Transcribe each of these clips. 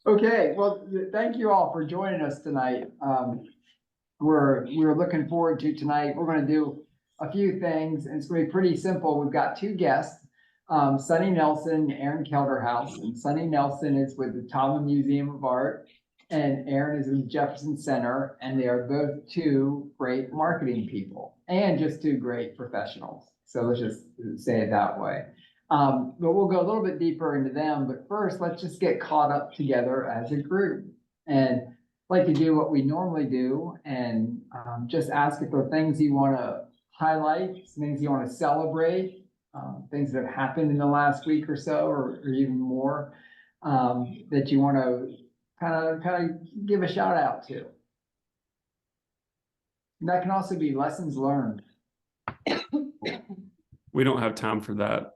Okay, well, thank you all for joining us tonight. We're looking forward to tonight. We're gonna do a few things, and it's gonna be pretty simple. We've got two guests, Sunny Nelson, Aaron Kelderhouse, and Sunny Nelson is with the Taubman Museum of Art, and Aaron is with Jefferson Center, and they are both two great marketing people and just two great professionals. So let's just say it that way. But we'll go a little bit deeper into them. But first, let's just get caught up together as a group. And like to do what we normally do and just ask if there are things you want to highlight, some things you want to celebrate, things that have happened in the last week or so, or even more, that you want to kind of give a shout out to. And that can also be lessons learned. We don't have time for that.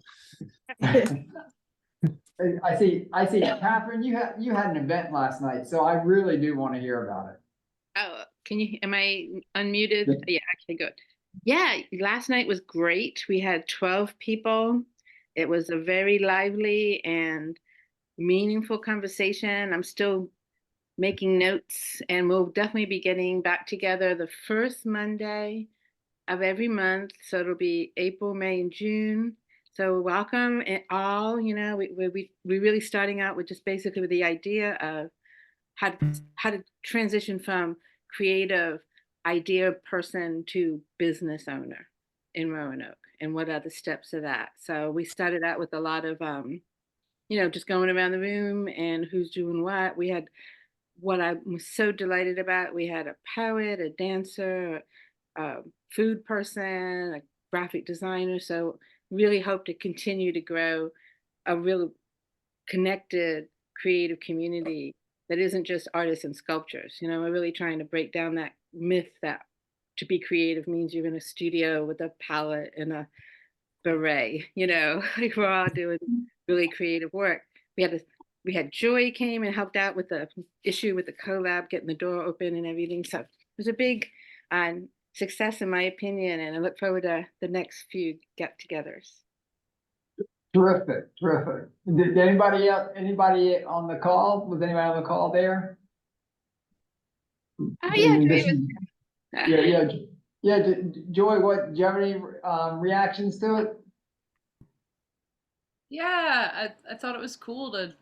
I see, Catherine, you had an event last night, so I really do want to hear about it. Oh, am I unmuted? Yeah. Yeah, actually good. Yeah, last night was great. We had 12 people. It was a very lively and meaningful conversation. I'm still making notes, and we'll definitely be getting back together the first Monday of every month. So it'll be April, May, and June. So welcome all. We really starting out with just basically with the idea of how to transition from creative idea person to business owner in Roanoke, and what are the steps of that. So we started out with a lot of just going around the room and who's doing what. We had what I was so delighted about. We had a poet, a dancer, a food person, a graphic designer. So really hope to continue to grow a real connected creative community that isn't just artists and sculptures. We're really trying to break down that myth that to be creative means you're in a studio with a palette and a beret, like we're all doing really creative work. We had Joy came and helped out with the issue with the collab, getting the door open and everything. So it was a big success in my opinion, and I look forward to the next few get-togethers. Terrific. Did anybody on the call? Was anybody on the call there? Oh yeah, yeah. Joy, do you have any reactions to it? Yeah, I thought it was cool to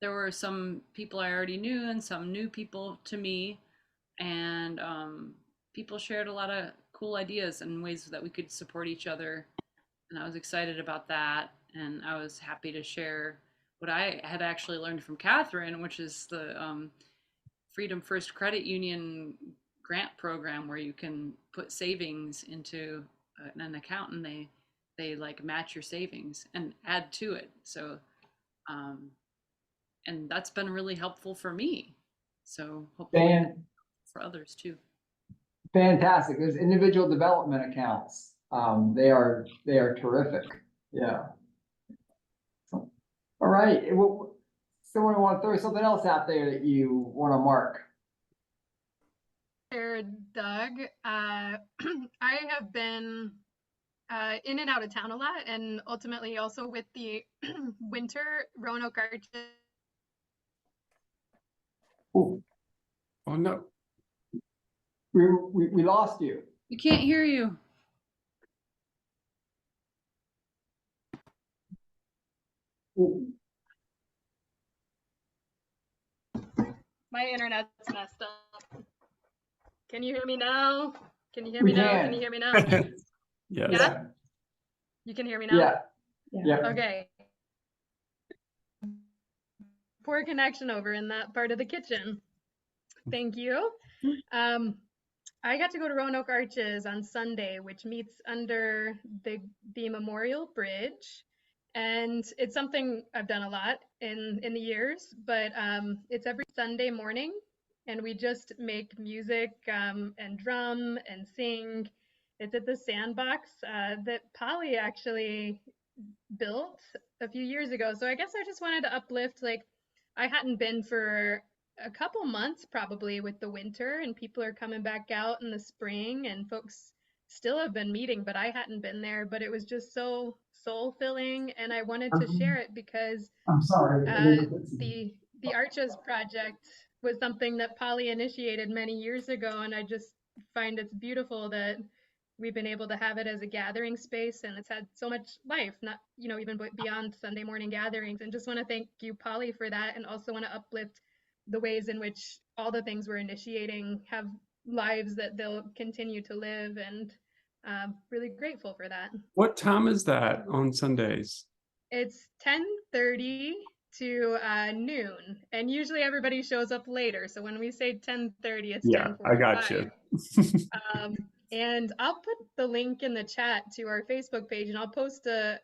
there were some people I already knew and some new people to me, and people shared a lot of cool ideas and ways that we could support each other, and I was excited about that, and I was happy to share what I had actually learned from Catherine, which is the Freedom First Credit Union grant program where you can put savings into an account, and they like match your savings and add to it. So and that's been really helpful for me. So hopefully for others too. Fantastic. There's individual development accounts. They are terrific. Yeah. All right. Well, someone want to throw something else out there that you want to mark? Doug. I have been in and out of town a lot, and ultimately also with the winter Roanoke Arches. Ooh. Oh no. We lost you. We can't hear you. Ooh. My internet's messed up. Can you hear me now? Can you hear me now? Can you hear me now? Yes. Yeah? You can hear me now? Yeah. Okay. Poor connection over in that part of the kitchen. Thank you. I got to go to Roanoke Arches on Sunday, which meets under the Memorial Bridge. And it's something I've done a lot in the years, but it's every Sunday morning, and we just make music and drum and sing. It's at the Sandbox that Polly actually built a few years ago. So I guess I just wanted to uplift, like, I hadn't been for a couple months probably with the winter, and people are coming back out in the spring, and folks still have been meeting, but I hadn't been there. But it was just so soul filling, and I wanted to share it because I'm sorry. the Arches project was something that Polly initiated many years ago, and I just find it's beautiful that we've been able to have it as a gathering space, and it's had so much life, not, you know, even beyond Sunday morning gatherings. And just want to thank you, Polly, for that, and also want to uplift the ways in which all the things we're initiating have lives that they'll continue to live, and really grateful for that. What time is that on Sundays? It's 10:30 to noon, and usually everybody shows up later. So when we say 10:30, it's Yeah, I got 10:45. you. And I'll put the link in the chat to our Facebook page, and I'll post a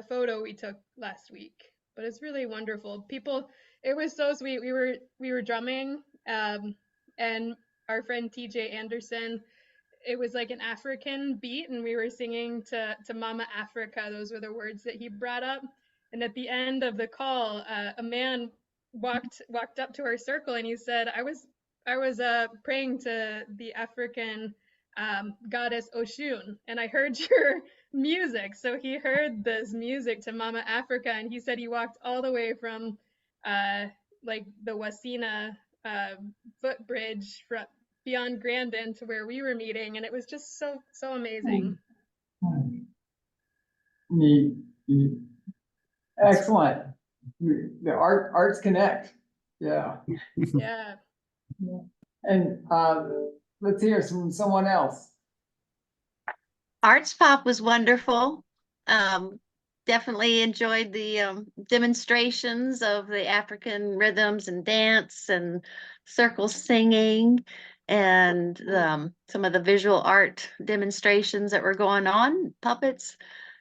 photo we took last week. But it's really wonderful. People, it was so sweet. We were drumming, and our friend TJ Anderson, it was like an African beat, and we were singing to Mama Africa. Those were the words that he brought up. And at the end of the call, a man walked up to our circle, and he said, I was praying to the African goddess Oshun, and I heard your music. So he heard this music to Mama Africa, and he said he walked all the way from like the Wasina footbridge from beyond Grandin to where we were meeting, and it was just so amazing. Neat. Excellent. The arts connect. Yeah. Yeah. And let's hear from someone else. Arts Pop was wonderful. Definitely enjoyed the demonstrations of the African rhythms and dance and circle singing, and some of the visual art demonstrations that were going on, puppets.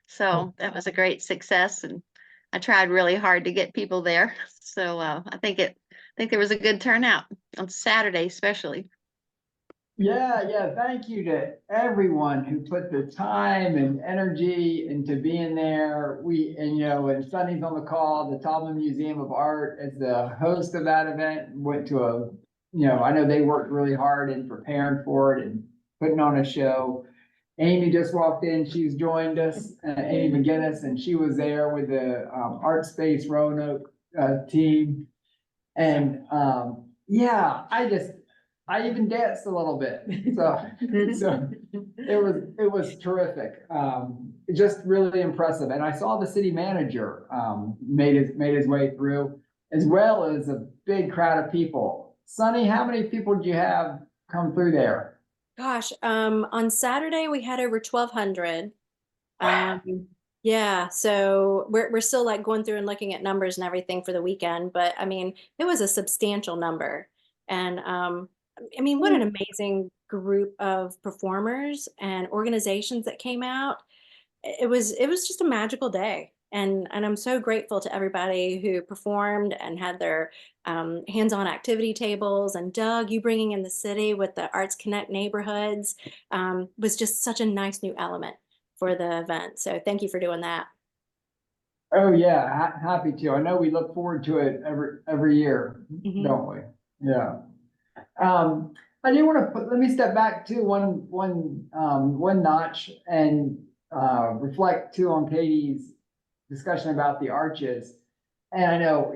So that was a great success, and I tried really hard to get people there. So I think there was a good turnout on Saturday, especially. Yeah. Thank you to everyone who put the time and energy into being there. And Sunny's on the call, the Taubman Museum of Art as the host of that event, went to I know they worked really hard in preparing for it and putting on a show. Amy just walked in, she's joined us, Amy McGinnis, and she was there with the Art Space Roanoke team. And I even danced a little bit. So it was terrific. Just really impressive. And I saw the city manager made his way through, as well as a big crowd of people. Sunny, how many people did you have come through there? Gosh, on Saturday we had over 1,200. Yeah, so we're still like going through and looking at numbers and everything for the weekend, but I mean, it was a substantial number. And I mean, what an amazing group of performers and organizations that came out. It was just a magical day. And I'm so grateful to everybody who performed and had their hands-on activity tables. And Doug, you bringing in the city with the Arts Connect neighborhoods was just such a nice new element for the event. So thank you for doing that. Oh yeah, happy to. I know we look forward to it every year, don't we? Yeah. I do want to let me step back to one notch and reflect too on Katie's discussion about the arches. And I know,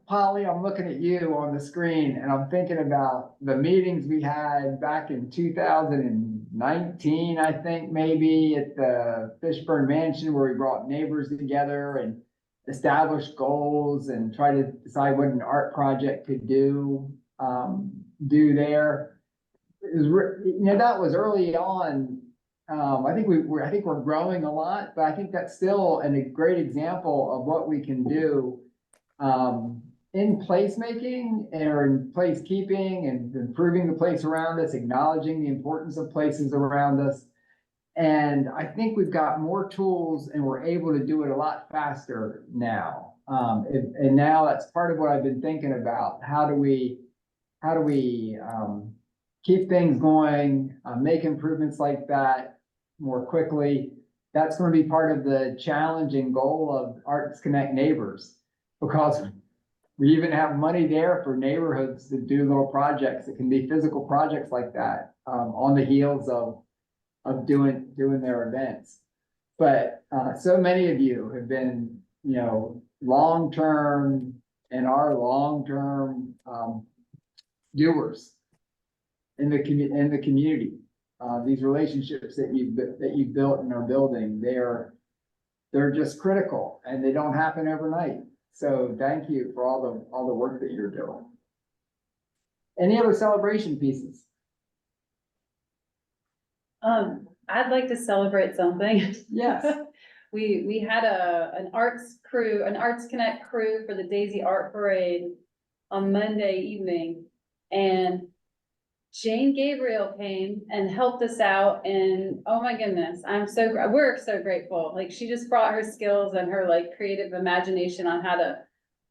Polly, I'm looking at you on the screen and I'm thinking about the meetings we had back in 2019, I think maybe at the Fishburne Mansion, where we brought neighbors together and established goals and try to decide what an art project could do there. It was, that was early on. I think we're growing a lot, but I think that's still a great example of what we can do in placemaking or in placekeeping and improving the place around us, acknowledging the importance of places around us. And I think we've got more tools and we're able to do it a lot faster now. And now that's part of what I've been thinking about. How do we keep things going, make improvements like that more quickly? That's going to be part of the challenge and goal of Arts Connect Neighbors, because we even have money there for neighborhoods to do little projects. It can be physical projects like that on the heels of doing their events. But so many of you have been, long-term and are long-term doers in the community. These relationships that you've built and are building, they're just critical, and they don't happen overnight. So thank you for all the work that you're doing. Any other celebration pieces? I'd like to celebrate something. Yes. We had an Arts Connect crew for the Daisy Art Parade on Monday evening, and Jane Gabriel came and helped us out, and oh my goodness, we're so grateful. Like, she just brought her skills and her like creative imagination on how to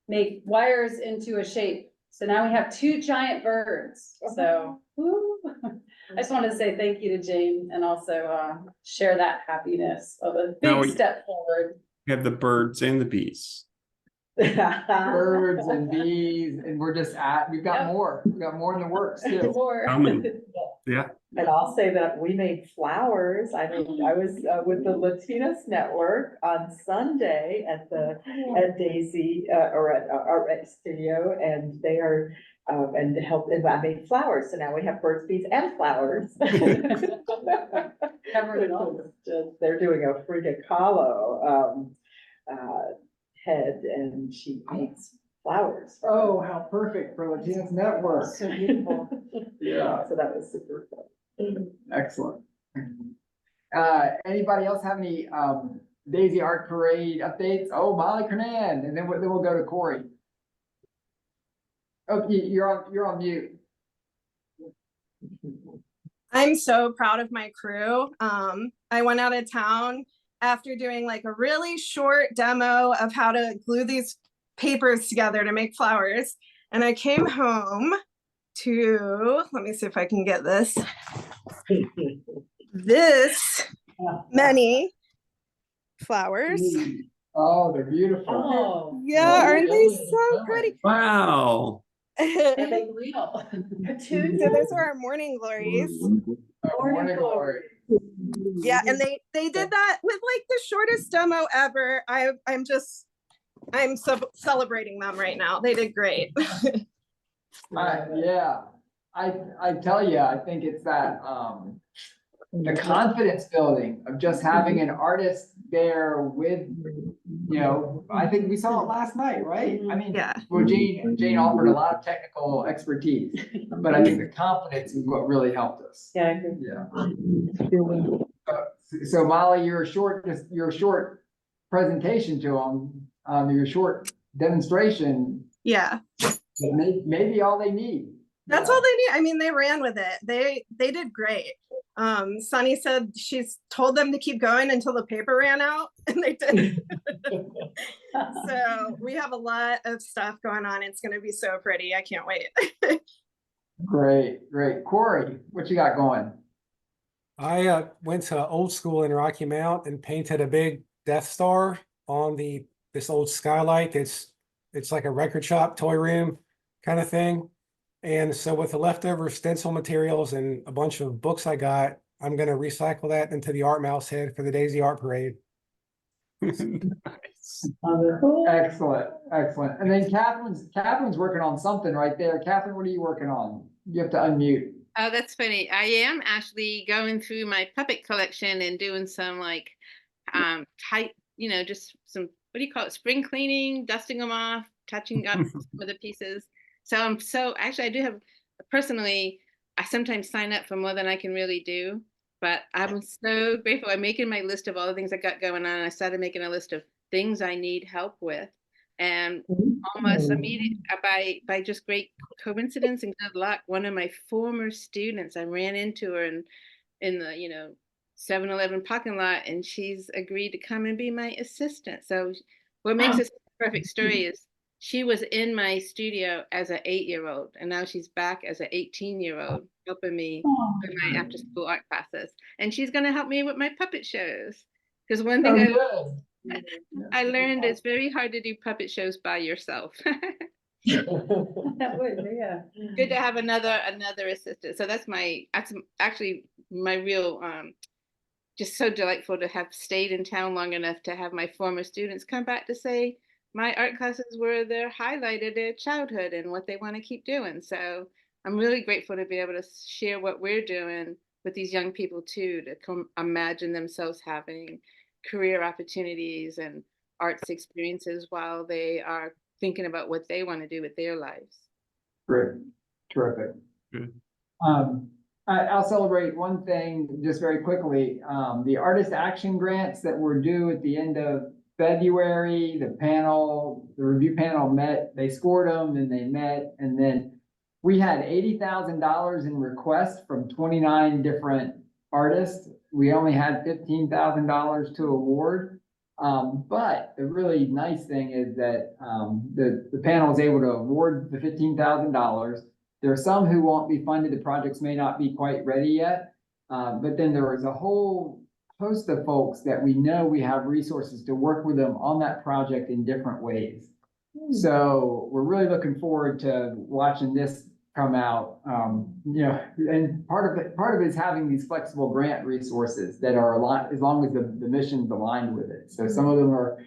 make wires into a shape. So now we have 2 giant birds. So woo. I just wanted to say thank you to Jane, and also share that happiness of a Now big we- step forward. We have the birds and the bees. Birds and bees, and we've got Yep. more. We've got more in the works too. More. Coming. Yeah. And I'll say that we made flowers. I was with the Latinas Network on Sunday at Daisy, or at our studio, and they are, and I made flowers. So now we have birds, bees, and flowers. Covered it all. They're doing a Frida Kahlo, head, and she makes flowers. Oh, how perfect for Latinos Network. So beautiful. Yeah, So that was super fun. excellent. Anybody else have any Daisy Art Parade updates? Oh, Molly Kernan, and then we'll go to Corey. Oh, you're on mute. I'm so proud of my crew. I went out of town after doing like a really short demo of how to glue these papers together to make flowers. And I came home to, let me see if I can get this many flowers. Oh, they're beautiful. Oh. Yeah, aren't they really? so pretty? Wow. Are they real? So those are our morning glories. Oh, morning glory. Yeah, and they did that with like the shortest demo ever. I'm celebrating them right now. They did great. Yeah, I tell you, I think it's that, the confidence building of just having an artist there with, I think we saw it last night, right? I mean, Yeah. well, Jane offered a lot of technical expertise, but I think the confidence is what really helped us. Yeah, I agree. Yeah. So Molly, your short presentation to them, your short demonstration, Yeah. maybe all they need. That's all they need. I mean, they ran with it. They did great. Sunny said she's told them to keep going until the paper ran out, and they did. So we have a lot of stuff going on. It's going to be so pretty. I can't wait. Great. Corey, what you got going? I went to old school in Rocky Mount and painted a big Death Star on this old skylight. It's like a record shop toy room kind of thing. And so with the leftover stencil materials and a bunch of books I got, I'm going to recycle that into the art mouse head for the Daisy Art Parade. Nice. Excellent. And then Catherine's working on something right there. Catherine, what are you working on? You have to unmute. Oh, that's funny. I am actually going through my puppet collection and doing some like tight, just some, what do you call it? Spring cleaning, dusting them off, touching up some of the pieces. So actually I do have, personally, I sometimes sign up for more than I can really do, but I'm so grateful. I'm making my list of all the things I got going on. And I started making a list of things I need help with. And almost immediately, by just great coincidence and good luck, one of my former students, I ran into her in the 7-Eleven parking lot, and she's agreed to come and be my assistant. So what makes this a perfect story is she was in my studio as an 8-year-old, and now she's back as an 18-year-old helping me with my after school art classes. And she's going to help me with my puppet shows. Because one thing I learned it's very hard to do puppet shows by yourself. That would, yeah. Good to have another assistant. So that's actually my real just so delightful to have stayed in town long enough to have my former students come back to say my art classes were their highlight of their childhood and what they want to keep doing. So I'm really grateful to be able to share what we're doing with these young people too, to imagine themselves having career opportunities and arts experiences while they are thinking about what they want to do with their lives. Great, terrific. Good. I'll celebrate one thing just very quickly. The artist action grants that were due at the end of February, the review panel met, they scored them, then they met, and then we had $80,000 in requests from 29 different artists. We only had $15,000 to award. But the really nice thing is that the panel was able to award the $15,000. There are some who won't be funded. The projects may not be quite ready yet. But then there was a whole host of folks that we know we have resources to work with them on that project in different ways. So we're really looking forward to watching this come out. And part of it is having these flexible grant resources that are aligned, as long as the mission's aligned with it. So some of them are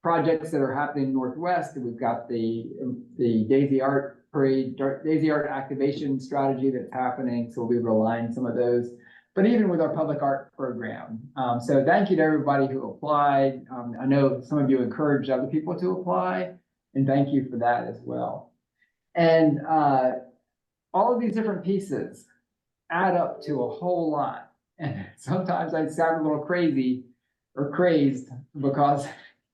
projects that are happening Northwest. We've got the Daisy Art Parade, Daisy Art activation strategy that's happening. So we've aligned some of those, but even with our public art program. So thank you to everybody who applied. I know some of you encouraged other people to apply, and thank you for that as well. And all of these different pieces add up to a whole lot. And sometimes I sound a little crazy or crazed because,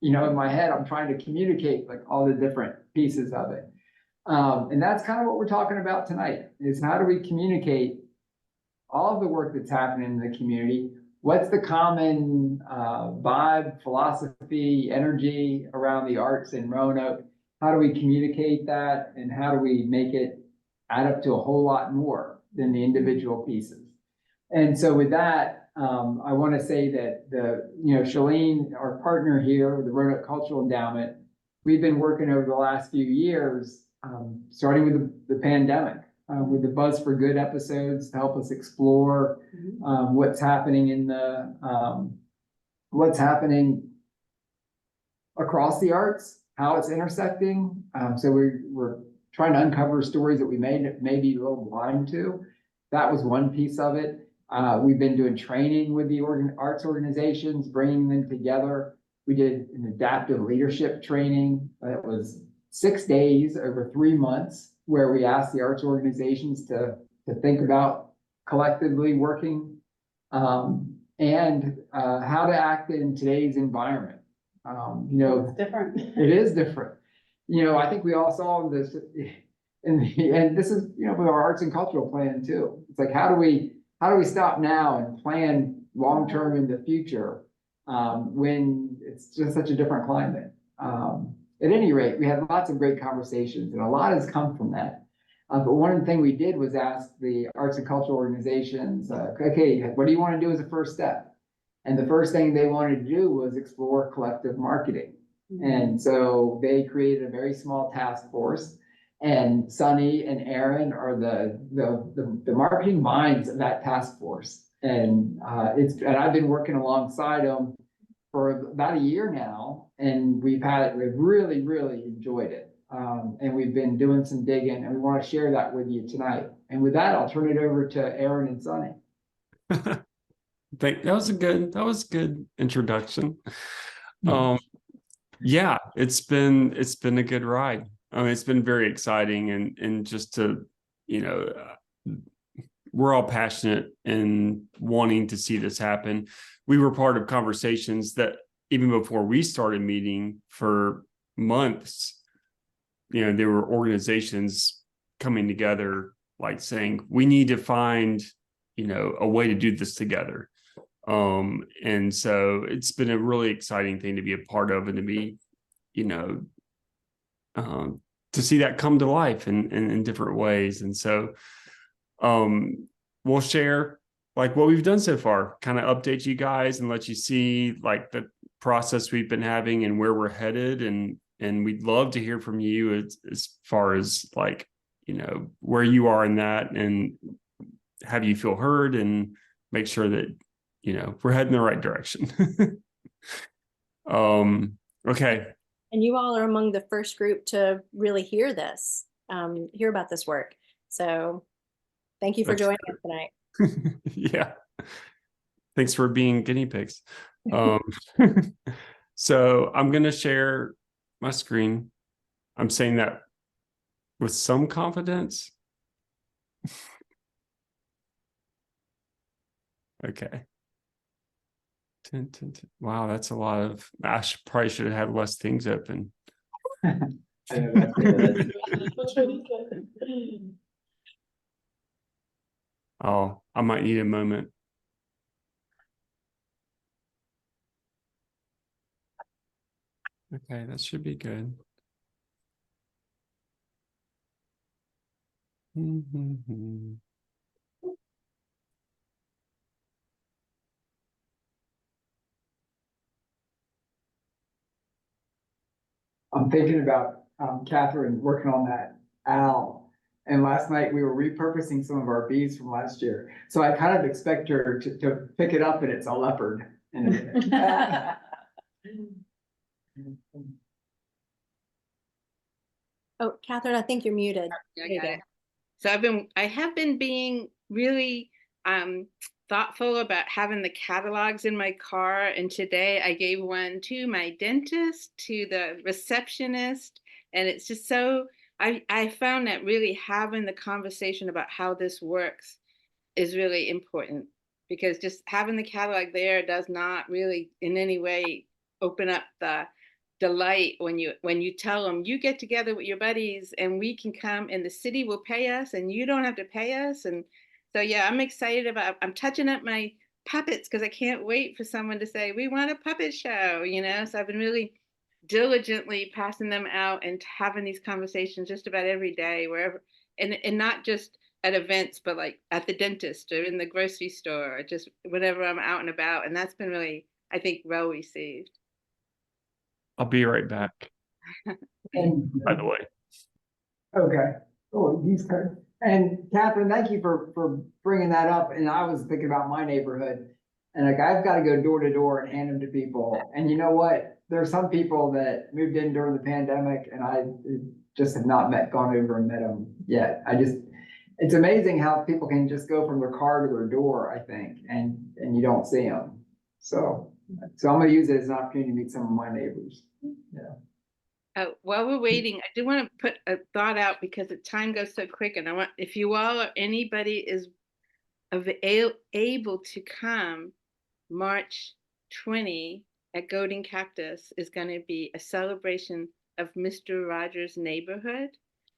in my head, I'm trying to communicate like all the different pieces of it. And that's kind of what we're talking about tonight, is how do we communicate all of the work that's happening in the community? What's the common vibe, philosophy, energy around the arts in Roanoke? How do we communicate that? And how do we make it add up to a whole lot more than the individual pieces? And so with that, I want to say that Shalene, our partner here with the Roanoke Cultural Endowment, we've been working over the last few years, starting with the pandemic, with the Buzz for Good episodes to help us explore what's happening across the arts, how it's intersecting. So we're trying to uncover stories that we may be a little blind to. That was one piece of it. We've been doing training with the arts organizations, bringing them together. We did an adaptive leadership training that was 6 days over 3 months, where we asked the arts organizations to think about collectively working and how to act in today's environment. It's different. It is different. I think we all saw this and this is, with our arts and cultural plan too. It's like, how do we stop now and plan long-term in the future when it's just such a different climate? At any rate, we had lots of great conversations and a lot has come from that. But one thing we did was ask the arts and cultural organizations, okay, what do you want to do as a first step? And the first thing they wanted to do was explore collective marketing. And so they created a very small task force, and Sunny and Aaron are the marketing minds of that task force. And I've been working alongside them for about a year now, and we've really, really enjoyed it. And we've been doing some digging, and we want to share that with you tonight. And with that, I'll turn it over to Aaron and Sunny. That was a good introduction. Yeah, it's been a good ride. It's been very exciting, and just to, we're all passionate and wanting to see this happen. We were part of conversations that even before we started meeting for months, there were organizations coming together, like saying, we need to find, a way to do this together. And so it's been a really exciting thing to be a part of, and to be, to see that come to life in different ways. And so we'll share like what we've done so far, kind of update you guys and let you see like the process we've been having and where we're headed. And we'd love to hear from you as far as like, where you are in that, and have you feel heard, and make sure that we're heading in the right direction. Okay. And you all are among the first group to really hear this, hear about this work. So thank you for That's joining us tonight. Yeah. Thanks for being guinea pigs. So I'm going to share my screen. I'm saying that with some confidence. Okay. Wow, that's a lot of, probably should have had less things open. Oh, I might need a moment. Okay, that should be good. I'm thinking about Catherine working on that owl. And last night we were repurposing some of our bees from last year. So I kind of expect her to pick it up and it's a leopard. Oh, Catherine, I think you're muted. I There you got go. it. So I have been being really thoughtful about having the catalogs in my car. And today I gave one to my dentist, to the receptionist. And it's just so, I found that really having the conversation about how this works is really important, because just having the catalog there does not really in any way open up the delight when you tell them you get together with your buddies and we can come and the city will pay us and you don't have to pay us. And so yeah, I'm excited about, I'm touching up my puppets because I can't wait for someone to say we want a puppet show, so I've been really diligently passing them out and having these conversations just about every day, wherever, and not just at events, but like at the dentist or in the grocery store, or just whenever I'm out and about. And that's been really, I think, well received. I'll be right back, And by the way. okay. Oh, he's good. And Catherine, thank you for bringing that up. And I was thinking about my neighborhood, and like I've got to go door to door and hand them to people. And you know what? There are some people that moved in during the pandemic, and I just have not gone over and met them yet. It's amazing how people can just go from their car to their door, I think, and you don't see them. So I'm going to use it as an opportunity to meet some of my neighbors. Yeah. While we're waiting, I do want to put a thought out because the time goes so quick, and I want, if you all or anybody is able to come, March 20 at Golden Cactus is going to be a celebration of Mr. Rogers' neighborhood.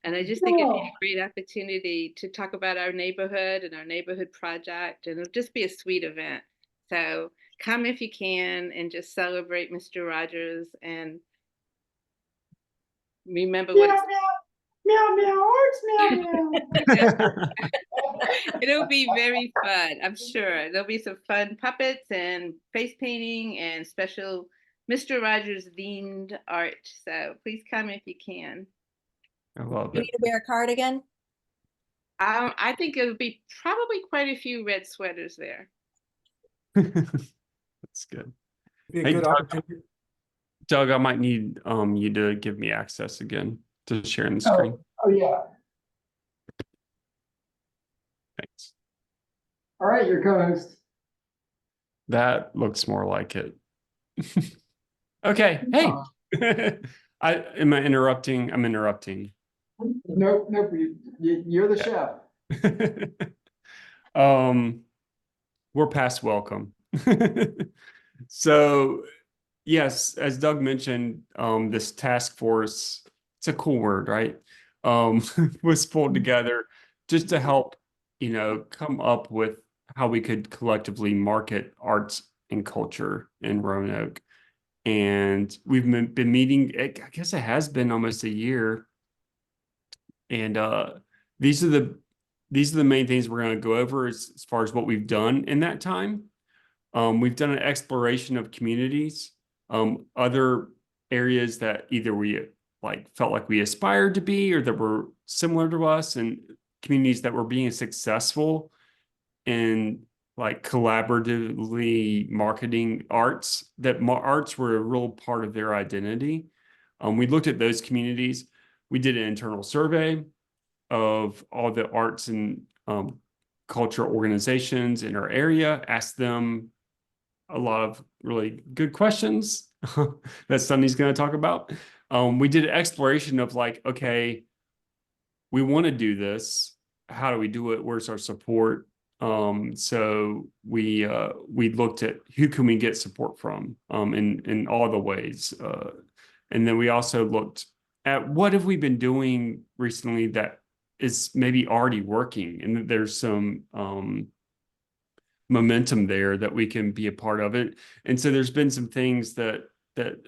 And I just think it'd be a great opportunity to talk about our neighborhood and our neighborhood project, and it'll just be a sweet event. So come if you can and just celebrate Mr. Rogers and remember what it's meow, meow, it's meow, meow. It'll be very fun, I'm sure. There'll be some fun puppets and face painting and special Mr. Rogers themed art. So please come if you can. I love You it. need to wear a cardigan. I think it'll be probably quite a few red sweaters there. That's good. Be a Hey, good Doug. opportunity. Doug, I might need you to give me access again to sharing the screen. Oh, yeah. Thanks. All right, your co-host. That looks more like it. Okay. Hey. Am I interrupting? I'm interrupting. Nope, you're the chef. We're past welcome. So yes, as Doug mentioned, this task force, it's a cool word, right? Was pulled together just to help, come up with how we could collectively market arts and culture in Roanoke. And we've been meeting, I guess it has been almost a year. And these are the main things we're going to go over as far as what we've done in that time. We've done an exploration of communities, other areas that either we felt like we aspired to be or that were similar to us, and communities that were being successful in like collaboratively marketing arts, that arts were a real part of their identity. We looked at those communities. We did an internal survey of all the arts and culture organizations in our area, asked them a lot of really good questions that Sunny's going to talk about. We did an exploration of like, okay, we want to do this. How do we do it? Where's our support? So we looked at who can we get support from in all the ways. And then we also looked at what have we been doing recently that is maybe already working, and there's some momentum there that we can be a part of it. And so there's been some things that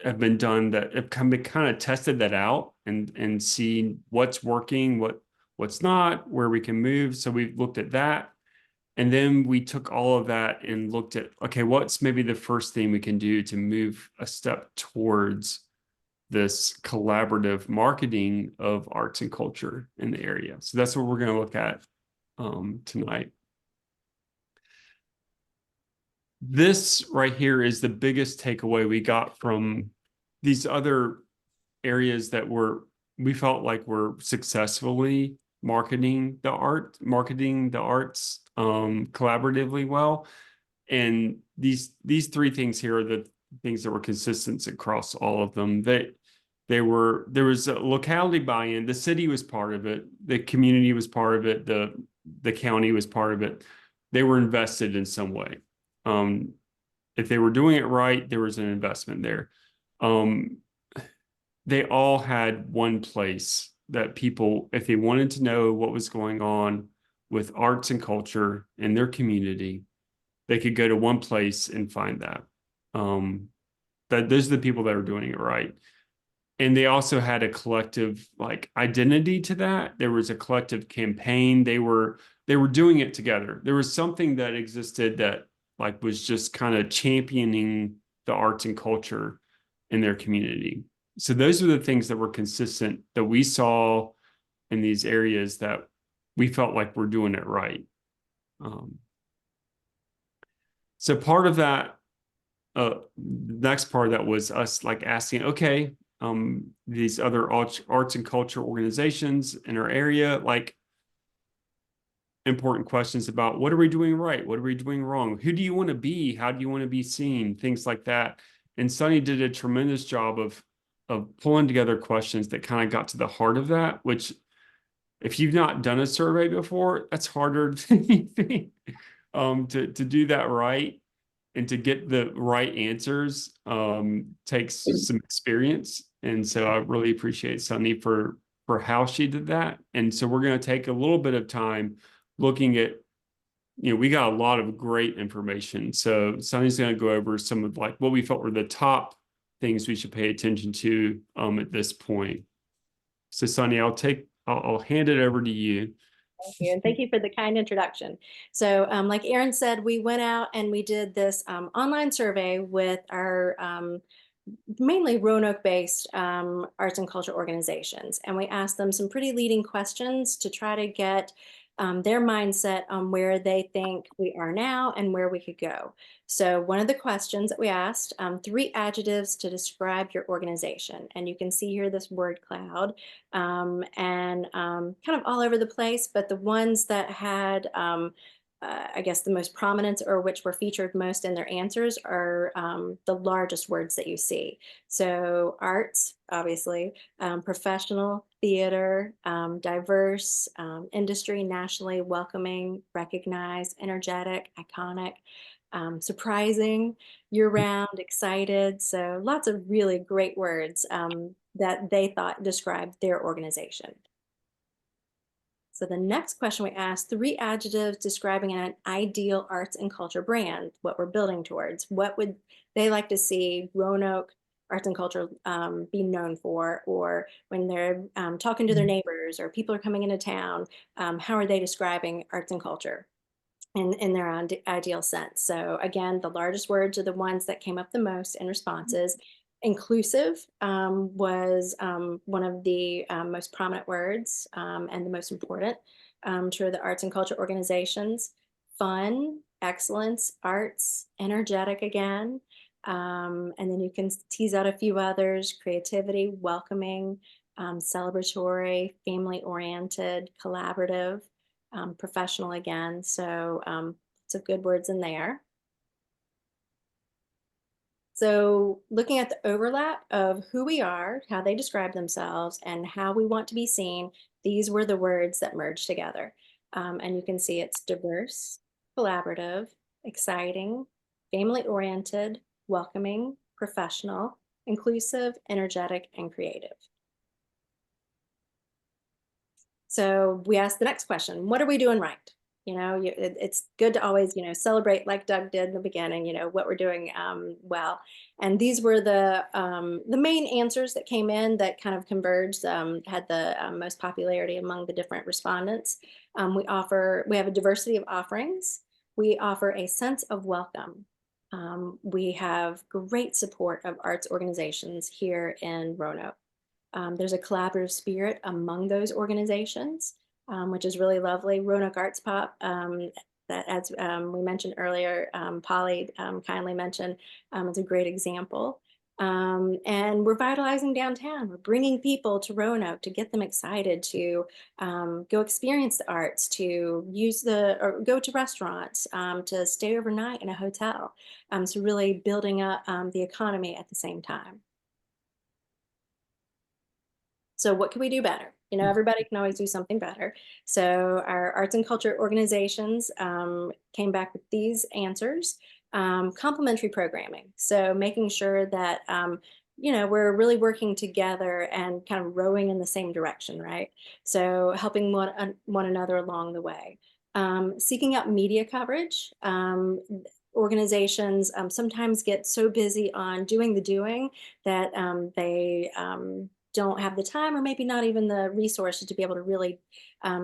have been done that have kind of tested that out and seen what's working, what's not, where we can move. So we've looked at that. And then we took all of that and looked at, okay, what's maybe the first thing we can do to move a step towards this collaborative marketing of arts and culture in the area. So that's what we're going to look at tonight. This right here is the biggest takeaway we got from these other areas that we felt like were successfully marketing the arts collaboratively well. And these three things here are the things that were consistent across all of them. There was a locality buy-in. The city was part of it. The community was part of it. The county was part of it. They were invested in some way. If they were doing it right, there was an investment there. They all had one place that people, if they wanted to know what was going on with arts and culture in their community, they could go to one place and find that. Those are the people that are doing it right. And they also had a collective like identity to that. There was a collective campaign. They were doing it together. There was something that existed that like was just kind of championing the arts and culture in their community. So those are the things that were consistent that we saw in these areas that we felt like we're doing it right. So part of that, the next part of that was us like asking, okay, these other arts and culture organizations in our area, like important questions about what are we doing right? What are we doing wrong? Who do you want to be? How do you want to be seen? Things like that. And Sunny did a tremendous job of pulling together questions that kind of got to the heart of that, which if you've not done a survey before, that's harder than you think. To do that right and to get the right answers takes some experience. And so I really appreciate Sunny for how she did that. And so we're going to take a little bit of time looking at, we got a lot of great information. So Sunny's going to go over some of like what we felt were the top things we should pay attention to at this point. So Sunny, I'll hand it over to you. Thank you. And thank you for the kind introduction. So like Aaron said, we went out and we did this online survey with our mainly Roanoke-based arts and culture organizations. And we asked them some pretty leading questions to try to get their mindset on where they think we are now and where we could go. So one of the questions that we asked, 3 adjectives to describe your organization. And you can see here this word cloud and kind of all over the place, but the ones that had I guess the most prominent or which were featured most in their answers are the largest words that you see. So arts, obviously, professional, theater, diverse, industry, nationally, welcoming, recognized, energetic, iconic, surprising, year-round, excited. So lots of really great words that they thought described their organization. So the next question we asked, 3 adjectives describing an ideal arts and culture brand, what we're building towards. What would they like to see Roanoke arts and culture be known for? Or when they're talking to their neighbors or people are coming into town, how are they describing arts and culture in their ideal sense? So again, the largest words are the ones that came up the most in responses. Inclusive was one of the most prominent words and the most important to the arts and culture organizations. Fun, excellence, arts, energetic again. And then you can tease out a few others: creativity, welcoming, celebratory, family oriented, collaborative, professional again. So lots of good words in there. So looking at the overlap of who we are, how they describe themselves, and how we want to be seen, these were the words that merged together. And you can see it's diverse, collaborative, exciting, family-oriented, welcoming, professional, inclusive, energetic, and creative. So we asked the next question: what are we doing right? It's good to always, celebrate, like Doug did in the beginning, what we're doing well. And these were the main answers that came in that kind of converged, had the most popularity among the different respondents. We have a diversity of offerings. We offer a sense of welcome. We have great support of arts organizations here in Roanoke. There's a collaborative spirit among those organizations, which is really lovely. Roanoke Arts Pop, that, as we mentioned earlier, Polly kindly mentioned, is a great example. And we're vitalizing downtown. We're bringing people to Roanoke to get them excited to go experience the arts, to or go to restaurants, to stay overnight in a hotel. So really building up the economy at the same time. So what can we do better? Everybody can always do something better. So our arts and culture organizations came back with these answers. Complementary programming. So making sure that, we're really working together and kind of rowing in the same direction, right? So helping one another along the way. Seeking out media coverage. Organizations sometimes get so busy on doing the doing that they don't have the time, or maybe not even the resources, to be able to really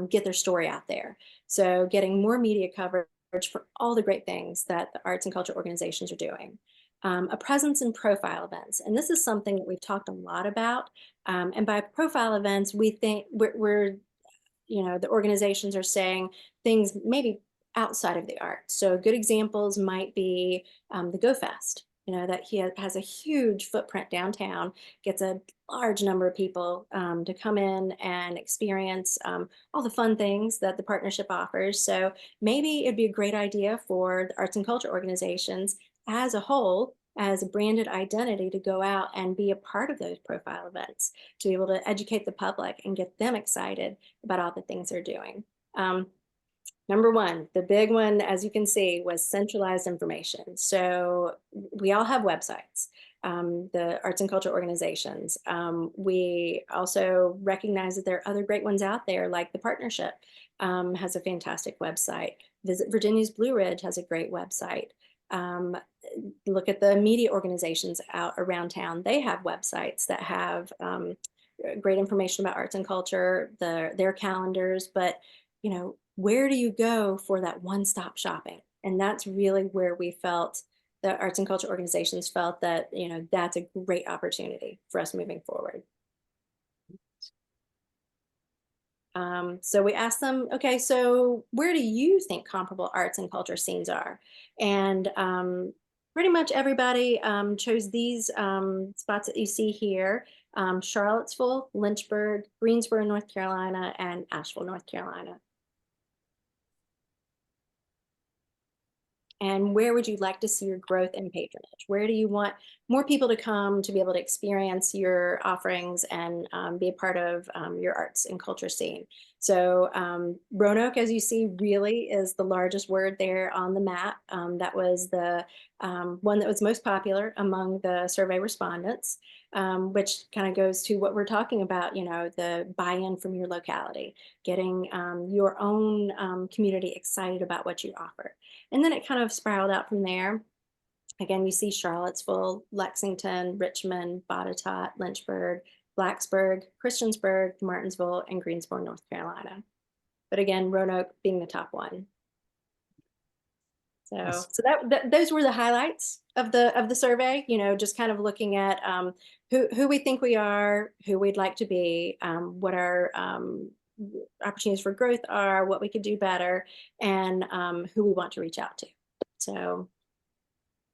get their story out there. So getting more media coverage for all the great things that the arts and culture organizations are doing. A presence in profile events. And this is something that we've talked a lot about. And by profile events, we think the organizations are saying things maybe outside of the arts. So good examples might be the Go Fest. That he has a huge footprint downtown, gets a large number of people to come in and experience all the fun things that the partnership offers. So maybe it'd be a great idea for the arts and culture organizations as a whole, as a branded identity, to go out and be a part of those profile events, to be able to educate the public and get them excited about all the things they're doing. Number one, the big one, as you can see, was centralized information. So we all have websites, the arts and culture organizations. We also recognize that there are other great ones out there, like the partnership has a fantastic website. Visit Virginia's Blue Ridge has a great website. Look at the media organizations out around town. They have websites that have great information about arts and culture, their calendars, but where do you go for that one-stop shopping? And that's really where we felt, the arts and culture organizations felt, that that's a great opportunity for us moving forward. So we asked them, okay, so where do you think comparable arts and culture scenes are? And pretty much everybody chose these spots that you see here: Charlottesville, Lynchburg, Greensboro, North Carolina, and Asheville, North Carolina. And where would you like to see your growth in patronage? Where do you want more people to come to be able to experience your offerings and be a part of your arts and culture scene? So Roanoke, as you see, really is the largest word there on the map. That was the one that was most popular among the survey respondents, which kind of goes to what we're talking about, the buy-in from your locality, getting your own community excited about what you offer. And then it kind of spiraled out from there. Again, you see Charlottesville, Lexington, Richmond, Botetourt, Lynchburg, Blacksburg, Christiansburg, Martinsville, and Greensboro, North Carolina. But again, Roanoke being the top one. So those were the highlights of the survey. Just kind of looking at who we think we are, who we'd like to be, what our opportunities for growth are, what we could do better, and who we want to reach out to. So,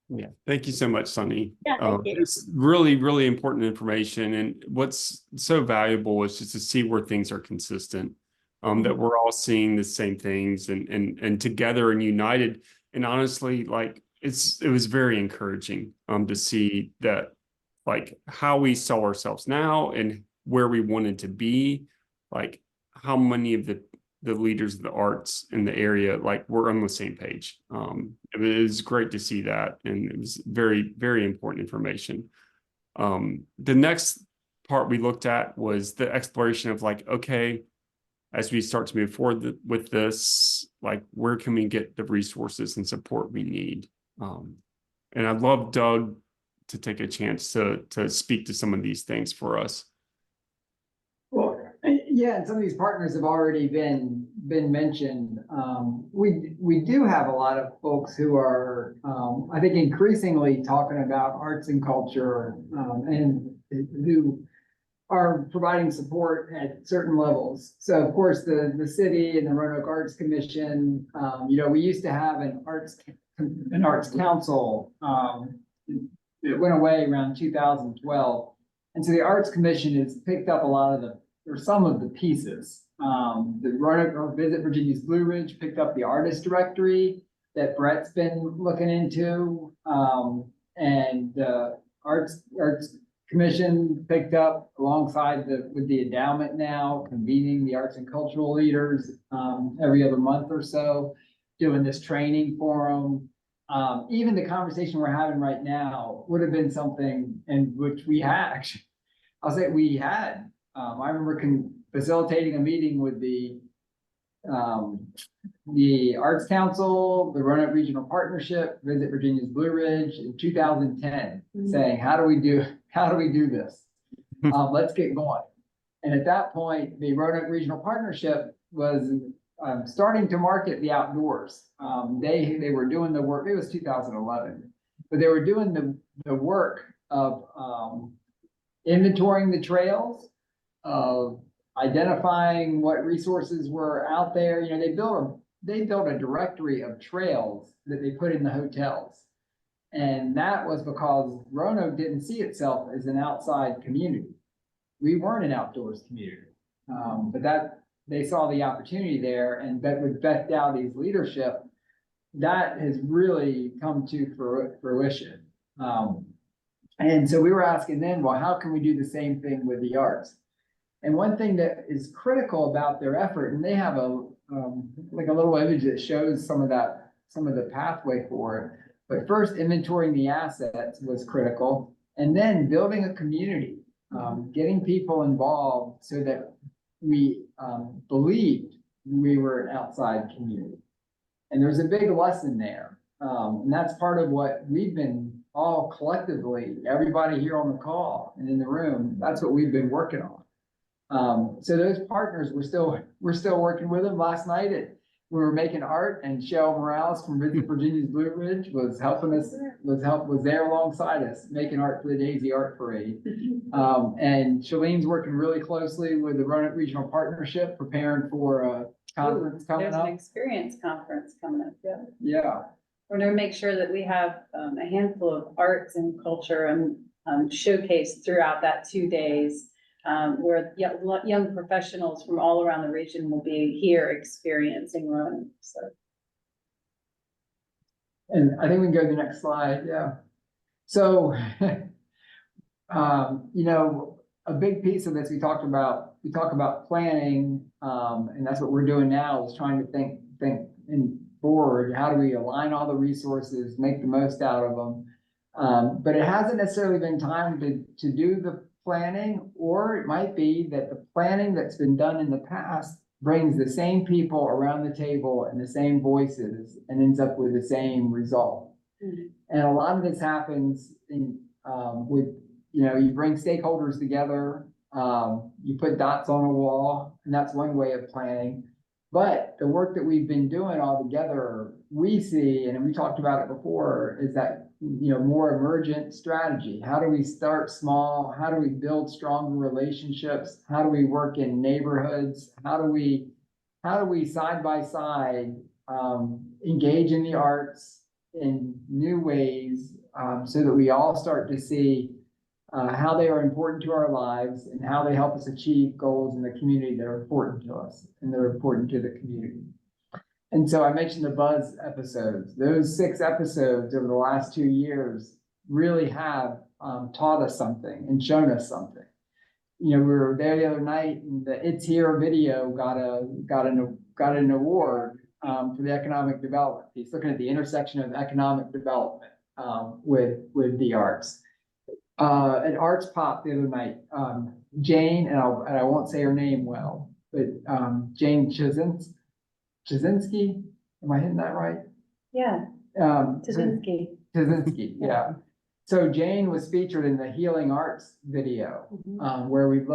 Yeah, thank you so much, Sunny. Yeah, thank you. It's really, really important information. And what's so valuable is just to see where things are consistent. That we're all seeing the same things and together and united. And honestly, like it was very encouraging to see that, like, how we saw ourselves now and where we wanted to be, like how many of the leaders of the arts in the area, like, we're on the same page. It was great to see that, and it was very, very important information. The next part we looked at was the exploration of, like, okay, as we start to move forward with this, like, where can we get the resources and support we need? And I'd love Doug to take a chance to speak to some of these things for us. Well, yeah, and some of these partners have already been mentioned. We do have a lot of folks who are, I think, increasingly talking about arts and culture, and who are providing support at certain levels. So of course, the city and the Roanoke Arts Commission, we used to have an arts council. It went away around 2012. And so the Arts Commission has picked up a lot of some of the pieces. The Roanoke or Visit Virginia's Blue Ridge picked up the artist directory that Brett's been looking into. And the Arts Commission picked up alongside with the endowment now, convening the arts and cultural leaders every other month or so, doing this training forum. Even the conversation we're having right now would have been something in which we had actually, I'll say we had. I remember facilitating a meeting with the Arts Council, the Roanoke Regional Partnership, Visit Virginia's Blue Ridge in 2010, saying, how do we do this? Let's get going. And at that point, the Roanoke Regional Partnership was starting to market the outdoors. They were doing the work. It was 2011, but they were doing the work of inventorying the trails, of identifying what resources were out there. They built a directory of trails that they put in the hotels. And that was because Roanoke didn't see itself as an outside community. We weren't an outdoors community. But they saw the opportunity there, and with Beth Dowdy's leadership, that has really come to fruition. And so we were asking then, well, how can we do the same thing with the arts? And one thing that is critical about their effort, and they have a little image that shows some of the pathway for it. But first, inventorying the assets was critical, and then building a community, getting people involved so that we believed we were an outside community. And there's a big lesson there. And that's part of what we've been all collectively, everybody here on the call and in the room, that's what we've been working on. So those partners, we're still working with them. Last night we were making art, and Shell Morales from Visit Virginia's Blue Ridge was helping us, was there alongside us making art for the Daisy Art Parade. And Shalene's working really closely with the Roanoke Regional Partnership, preparing for a conference coming There's up. an experience conference coming up, yeah. Yeah. We're gonna make sure that we have a handful of arts and culture and showcased throughout that 2 days. Where young professionals from all around the region will be here experiencing Roanoke, so. And I think we can go to the next slide, yeah. So, a big piece of this we talk about planning, and that's what we're doing now, is trying to think forward. How do we align all the resources, make the most out of them? But it hasn't necessarily been time to do the planning, or it might be that the planning that's been done in the past brings the same people around the table and the same voices and ends up with the same result. And a lot of this happens with, you bring stakeholders together, you put dots on a wall, and that's one way of planning. But the work that we've been doing all together, we see, and we talked about it before, is that, more emergent strategy. How do we start small? How do we build stronger relationships? How do we work in neighborhoods? How do we side by side engage in the arts, in new ways, so that we all start to see how they are important to our lives and how they help us achieve goals in the community that are important to us and they're important to the community. And so I mentioned the Buzz episodes. Those 6 episodes over the last 2 years really have taught us something and shown us something. You know, we were there the other night, and the It's Here video got an award for the economic development. He's looking at the intersection of economic development with the arts. At Arts Pop the other night, Jane, and I won't say her name well, but Jane Chazinski, am I hitting that right? Yeah, Chazinski, yeah. So Jane was featured in the Healing Arts video, where we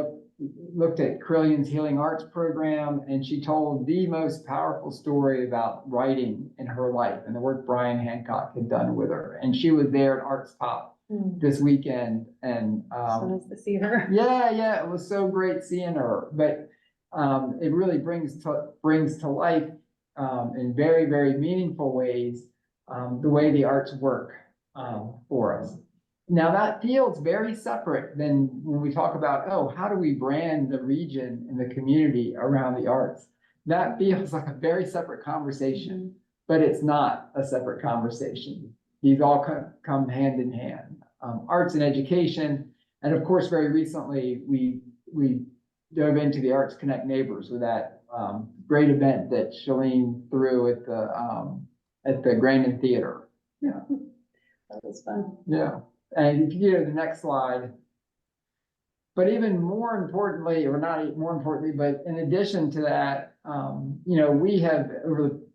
looked at Carillion's Healing Arts program, and she told the most powerful story about writing in her life and the work Brian Hancock had done with her. And she was there at Arts Pop this weekend, and so nice to see her. yeah, it was so great seeing her. But it really brings to life in very, very meaningful ways the way the arts work for us. Now that feels very separate than when we talk about, oh, how do we brand the region and the community around the arts? That feels like a very separate conversation, but it's not a separate conversation. These all come hand in hand. Arts and education, and of course, very recently, we dove into the Arts Connect Neighbors with that great event that Shalene threw at the Grandin Theater. Yeah. That was fun. Yeah, and if you go to the next slide. But even more importantly, or not more importantly, but in addition to that, you know, we have over the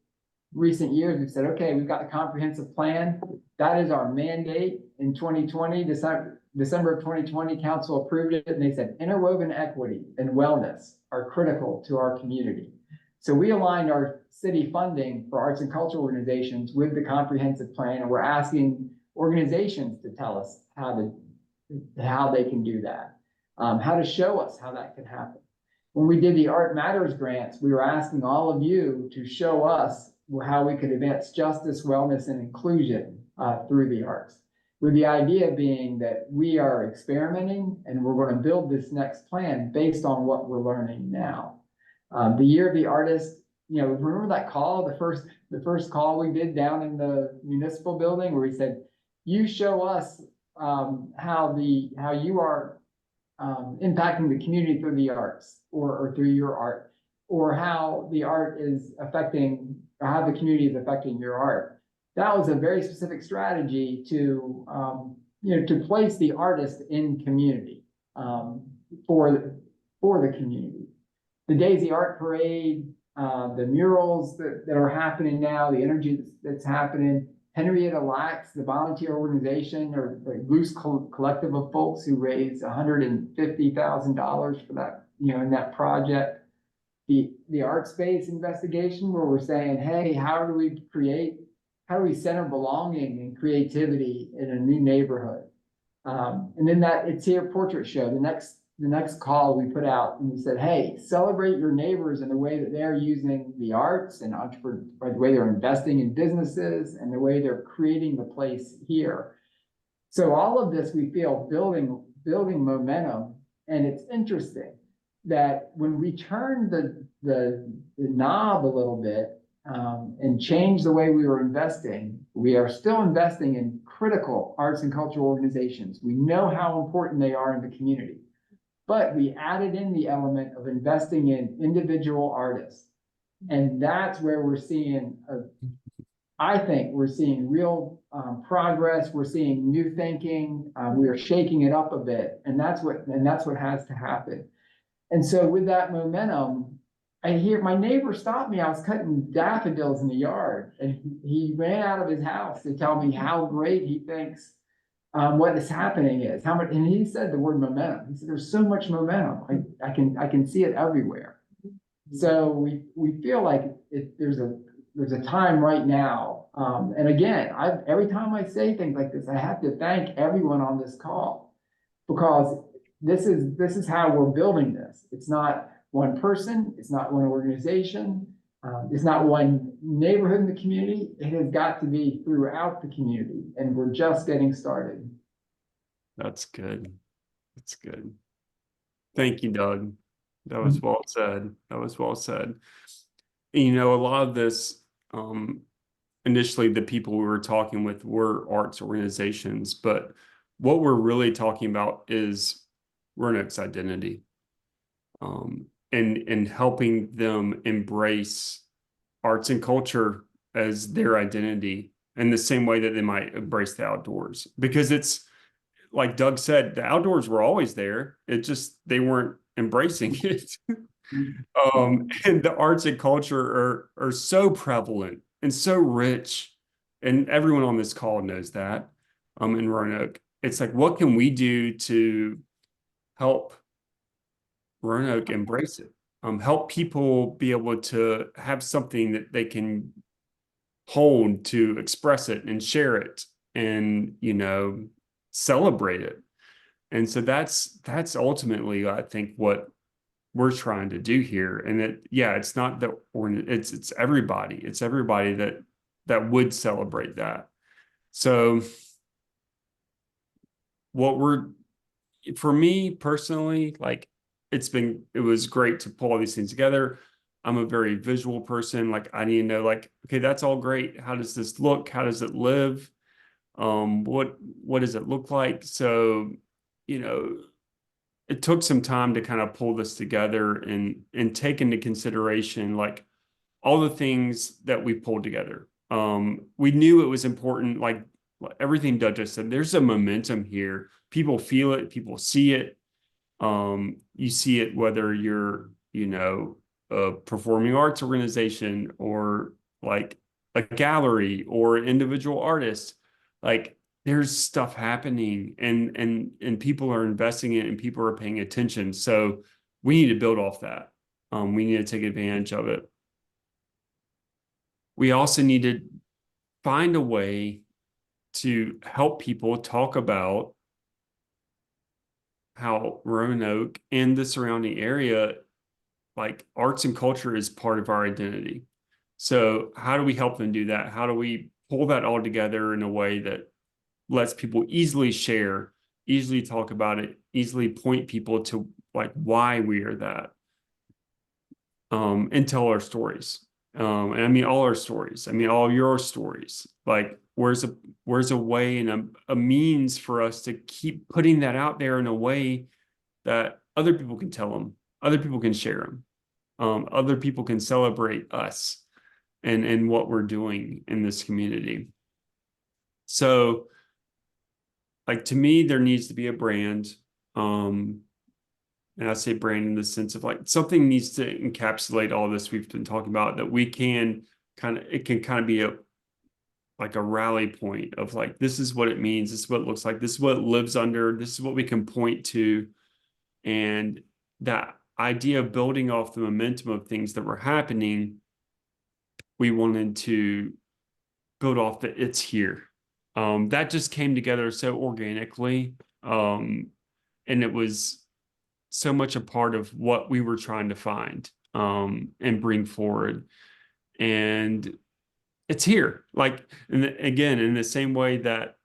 recent years, we've said, okay, we've got the comprehensive plan. That is our mandate in 2020, December of 2020, council approved it, and they said interwoven equity and wellness are critical to our community. So we aligned our city funding for arts and cultural organizations with the comprehensive plan, and we're asking organizations to tell us how they can do that, how to show us how that can happen. When we did the Art Matters grants, we were asking all of you to show us how we could advance justice, wellness, and inclusion through the arts, with the idea being that we are experimenting and we're going to build this next plan based on what we're learning now. The Year of the Artist, you know, remember that call, the first call we did down in the municipal building where we said, you show us how you are impacting the community through the arts or through your art, or how the art is affecting, or how the community is affecting your art. That was a very specific strategy to, you know, to place the artist in community for the community. The Daisy Art Parade, the murals that are happening now, the energy that's happening. Henrietta Lacks, the volunteer organization, or the loose collective of folks who raised $150,000 for that, you know, in that project. The art space investigation, where we're saying, hey, how do we center belonging and creativity in a new neighborhood? And then that It's Here portrait show, the next call we put out, and we said, hey, celebrate your neighbors in the way that they're using the arts and entrepreneur, or the way they're investing in businesses and the way they're creating the place here. So all of this, we feel building momentum. And it's interesting that when we turn the knob a little bit and change the way we were investing, we are still investing in critical arts and cultural organizations. We know how important they are in the community. But we added in the element of investing in individual artists. And that's where we're seeing, I think we're seeing real progress. We're seeing new thinking. We are shaking it up a bit. And that's what has to happen. And so with that momentum, I hear my neighbor stopped me. I was cutting daffodils in the yard, and he ran out of his house to tell me how great he thinks what is happening is, how much, and he said the word momentum. He said, there's so much momentum. I can see it everywhere. So we feel like there's a time right now. And again, every time I say things like this, I have to thank everyone on this call, because this is how we're building this. It's not one person, it's not one organization. It's not one neighborhood in the community. It has got to be throughout the community, and we're just getting started. That's good. That's good. Thank you, Doug. That was well said. That was well said. And, you know, a lot of this, initially the people we were talking with were arts organizations, but what we're really talking about is Roanoke's identity. And helping them embrace arts and culture as their identity in the same way that they might embrace the outdoors. Because it's like Doug said, the outdoors were always there. It just they weren't embracing it. And the arts and culture are so prevalent and so rich, and everyone on this call knows that. In Roanoke, it's like, what can we do to help Roanoke embrace it? Help people be able to have something that they can hold to express it and share it, and celebrate it. And so that's ultimately, I think, what we're trying to do here. And it's not that it's everybody. It's everybody that would celebrate that. So for me personally, like, it was great to pull all these things together. I'm a very visual person. Like, I need to know, like, okay, that's all great. How does this look? How does it live? What does it look like? So, it took some time to kind of pull this together and take into consideration, like, all the things that we pulled together. We knew it was important, like everything Doug just said, there's a momentum here. People feel it, people see it. You see it whether you're, a performing arts organization or like a gallery or an individual artist. Like, there's stuff happening, and people are investing in it, and people are paying attention. So we need to build off that. We need to take advantage of it. We also need to find a way to help people talk about how Roanoke and the surrounding area, like, arts and culture is part of our identity. So how do we help them do that? How do we pull that all together in a way that lets people easily share, easily talk about it, easily point people to, like, why we are that, and tell our stories. And I mean, all our stories. I mean, all your stories. Like, where's a way and a means for us to keep putting that out there in a way that other people can tell them, other people can share them, other people can celebrate us and what we're doing in this community. So, like, to me, there needs to be a brand. And I say brand in the sense of, like, something needs to encapsulate all this we've been talking about, that we can it can kind of be like a rally point of, like, this is what it means. This is what it looks like. This is what it lives under. This is what we can point to. And that idea of building off the momentum of things that were happening, we wanted to build off that it's here. That just came together so organically. And it was so much a part of what we were trying to find, and bring forward. And it's here. Like, and again, in the same way that,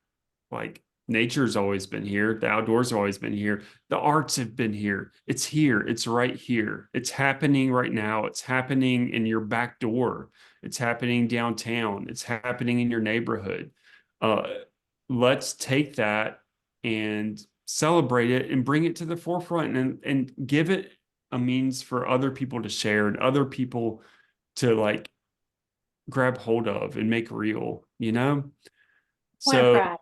like, nature's always been here, the outdoors have always been here, the arts have been here. It's here. It's right here. It's happening right now. It's happening in your back door. It's happening downtown. It's happening in your neighborhood. Let's take that and celebrate it and bring it to the forefront, and give it a means for other people to share and other people to, like, grab hold of and make real, Point of So, pride.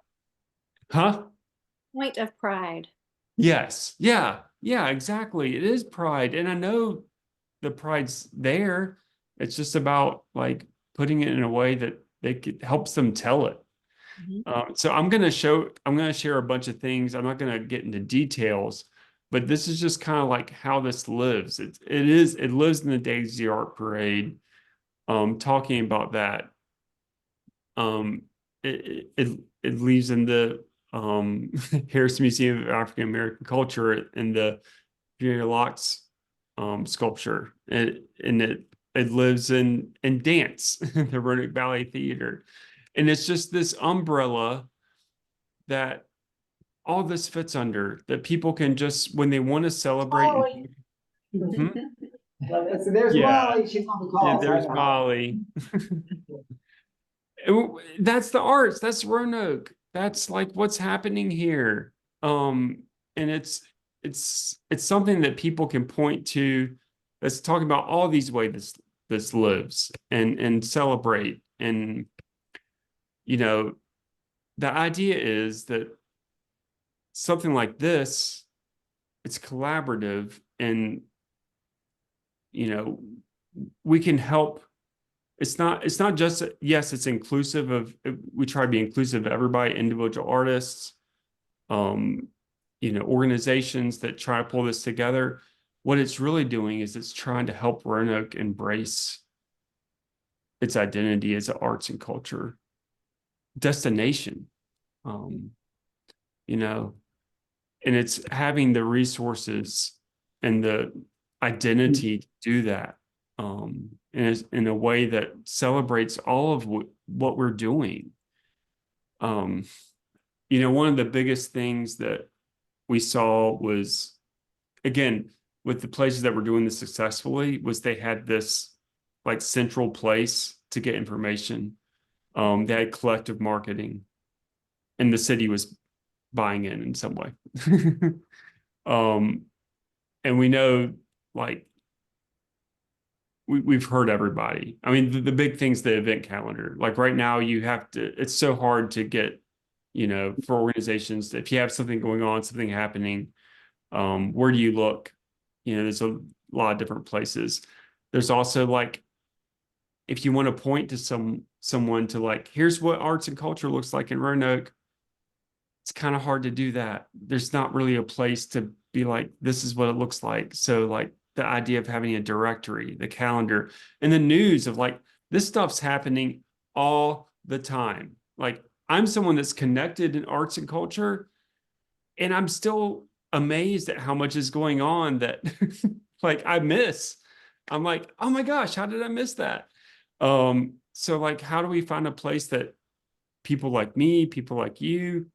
huh? Point of pride. Yes. Yeah. Yeah, exactly. It is pride. And I know the pride's there. It's just about, like, putting it in a way that helps them tell it. So I'm going to share a bunch of things. I'm not going to get into details, but this is just kind of like how this lives. It lives in the Daisy Art Parade. Talking about that. It lives in the Harris Museum of African American Culture, in the Virginia Locks sculpture, and it it lives in dance, the Roanoke Valley Theater. And it's just this umbrella that all this fits under, that people can just, when they want to celebrate. Molly. Hmm? So there's Yeah. Molly, she's on the call. Yeah, so I there's know. Molly. That's the arts, that's Roanoke. That's like what's happening here. And it's something that people can point to that's talking about all these ways this lives and celebrate. And you know, the idea is that something like this, it's collaborative, and you know, we can help. It's not just, yes, it's inclusive of, we try to be inclusive of everybody, individual artists, you know, organizations that try to pull this together. What it's really doing is it's trying to help Roanoke embrace its identity as an arts and culture destination. You know, and it's having the resources and the identity to do that. In a way that celebrates all of what we're doing. You know, one of the biggest things that we saw was, again, with the places that were doing this successfully, was they had this like central place to get information. They had collective marketing, and the city was buying in some way. And we know, like, we've heard everybody. I mean, the big thing's the event calendar. Like right now, you have to, it's so hard to get, you know, for organizations, if you have something going on, something happening, where do you look? You know, there's a lot of different places. There's also like, if you want to point to someone to like, here's what arts and culture looks like in Roanoke, it's kind of hard to do that. There's not really a place to be like, this is what it looks like. So like, the idea of having a directory, the calendar, and the news of like, this stuff's happening all the time. Like, I'm someone that's connected in arts and culture, and I'm still amazed at how much is going on that like I miss. I'm like, oh my gosh, how did I miss that? So like, how do we find a place that people like me, people like you,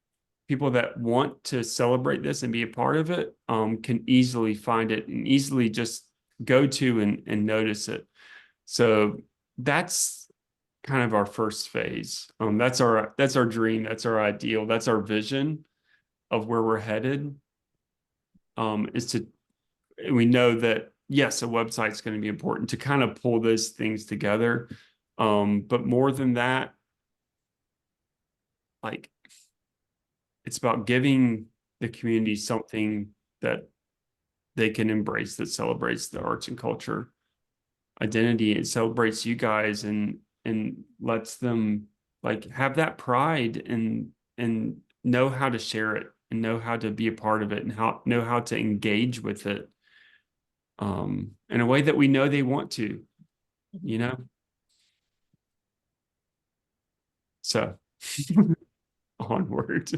people that want to celebrate this and be a part of it, can easily find it and easily just go to and notice it. So that's kind of our first phase. That's our dream. That's our ideal. That's our vision of where we're headed. We know that, yes, a website's going to be important to kind of pull those things together. But more than that, like, it's about giving the community something that they can embrace, that celebrates the arts and culture identity. It celebrates you guys and lets them like have that pride and know how to share it and know how to be a part of it and know how to engage with it in a way that we know they want to, you know? So onward.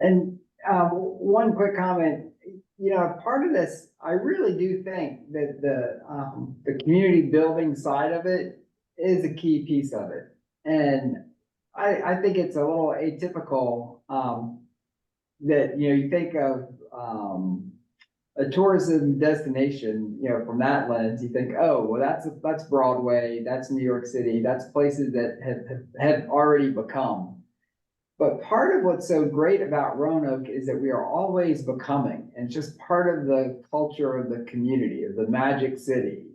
And one quick comment, you know, part of this, I really do think that the community building side of it is a key piece of it. And I think it's a little atypical that, you know, you think of a tourism destination, you know, from that lens, you think, oh, well, that's Broadway, that's New York City, that's places that have already become. But part of what's so great about Roanoke is that we are always becoming, and it's just part of the culture of the community, of the Magic City.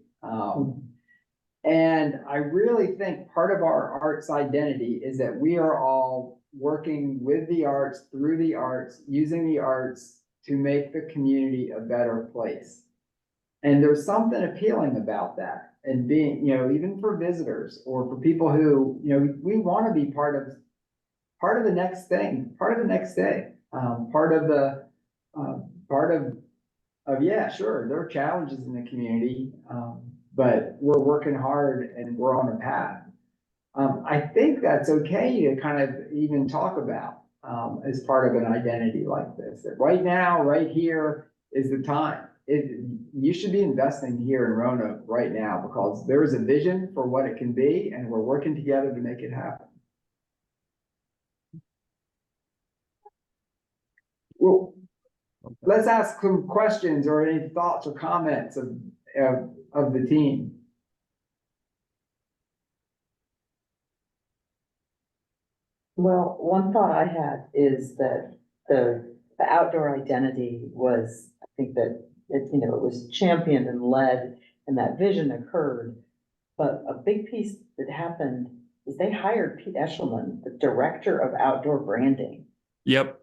And I really think part of our arts identity is that we are all working with the arts, through the arts, using the arts to make the community a better place. And there's something appealing about that. And being, you know, even for visitors or for people who, you know, we want to be part of the next thing, part of the next day, yeah, sure, there are challenges in the community, but we're working hard and we're on a path. I think that's okay to kind of even talk about as part of an identity like this. That right now, right here is the time. you should be investing here in Roanoke right now because there is a vision for what it can be and we're working together to make it happen. Well, let's ask some questions or any thoughts or comments of the team. Well, one thought I had is that the outdoor identity was, I think that it, you know, it was championed and led and that vision occurred. But a big piece that happened is they hired Pete Eshelman, the director of outdoor branding. Yep.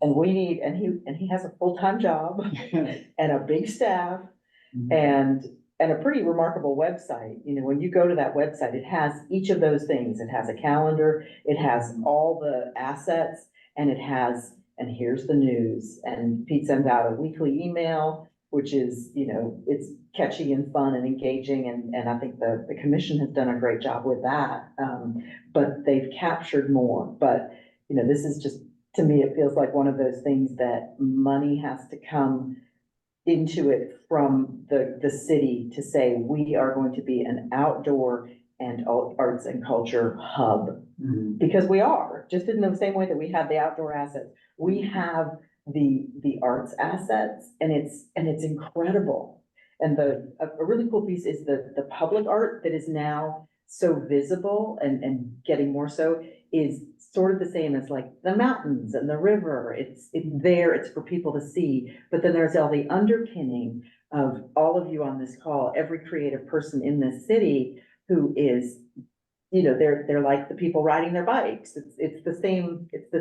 And we need, and he has a full-time job and a big staff and a pretty remarkable website. You know, when you go to that website, it has each of those things. It has a calendar, it has all the assets, and it has, and here's the news. And Pete sends out a weekly email, which is, you know, it's catchy and fun and engaging. And I think the commission has done a great job with that. But they've captured more. But, you know, this is just, to me, it feels like one of those things that money has to come into it from the city to say, we are going to be an outdoor and arts and culture hub. Because we are, just in the same way that we have the outdoor assets, we have the arts assets, and it's incredible. And a really cool piece is the public art that is now so visible and getting more so is sort of the same as like the mountains and the river. It's there, it's for people to see. But then there's all the underpinning of all of you on this call, every creative person in this city who is, you know, they're like the people riding their bikes. It's the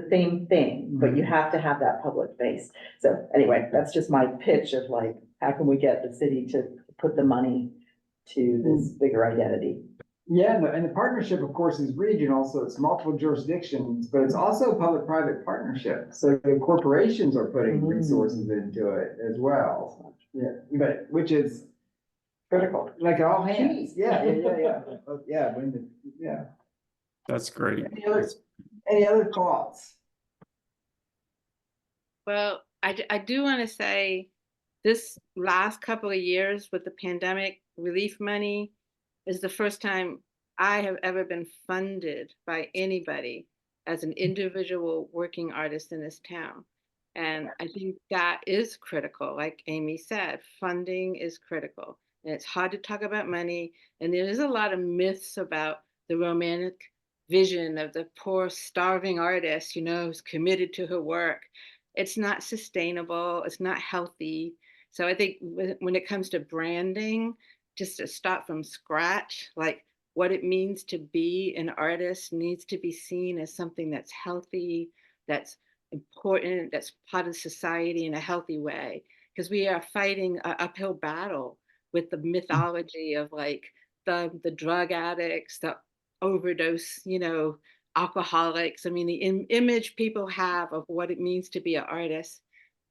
same thing, but you have to have that public face. So anyway, that's just my pitch of like, how can we get the city to put the money to this bigger identity? Yeah, and the partnership, of course, is regional, so it's multiple jurisdictions, but it's also a public-private partnership. So the corporations are putting resources into it as well. Yeah, but which is Critical. like all hands. Yeah. Yeah. That's great. Any other thoughts? Well, I do want to say this last couple of years with the pandemic relief money is the first time I have ever been funded by anybody as an individual working artist in this town. And I think that is critical. Like Amy said, funding is critical. And it's hard to talk about money. And there's a lot of myths about the romantic vision of the poor starving artist, you know, who's committed to her work. It's not sustainable. It's not healthy. So I think when it comes to branding, just to start from scratch, like what it means to be an artist needs to be seen as something that's healthy, that's important, that's part of society in a healthy way. Because we are fighting an uphill battle with the mythology of like the drug addicts, the overdose, you know, alcoholics. I mean, the image people have of what it means to be an artist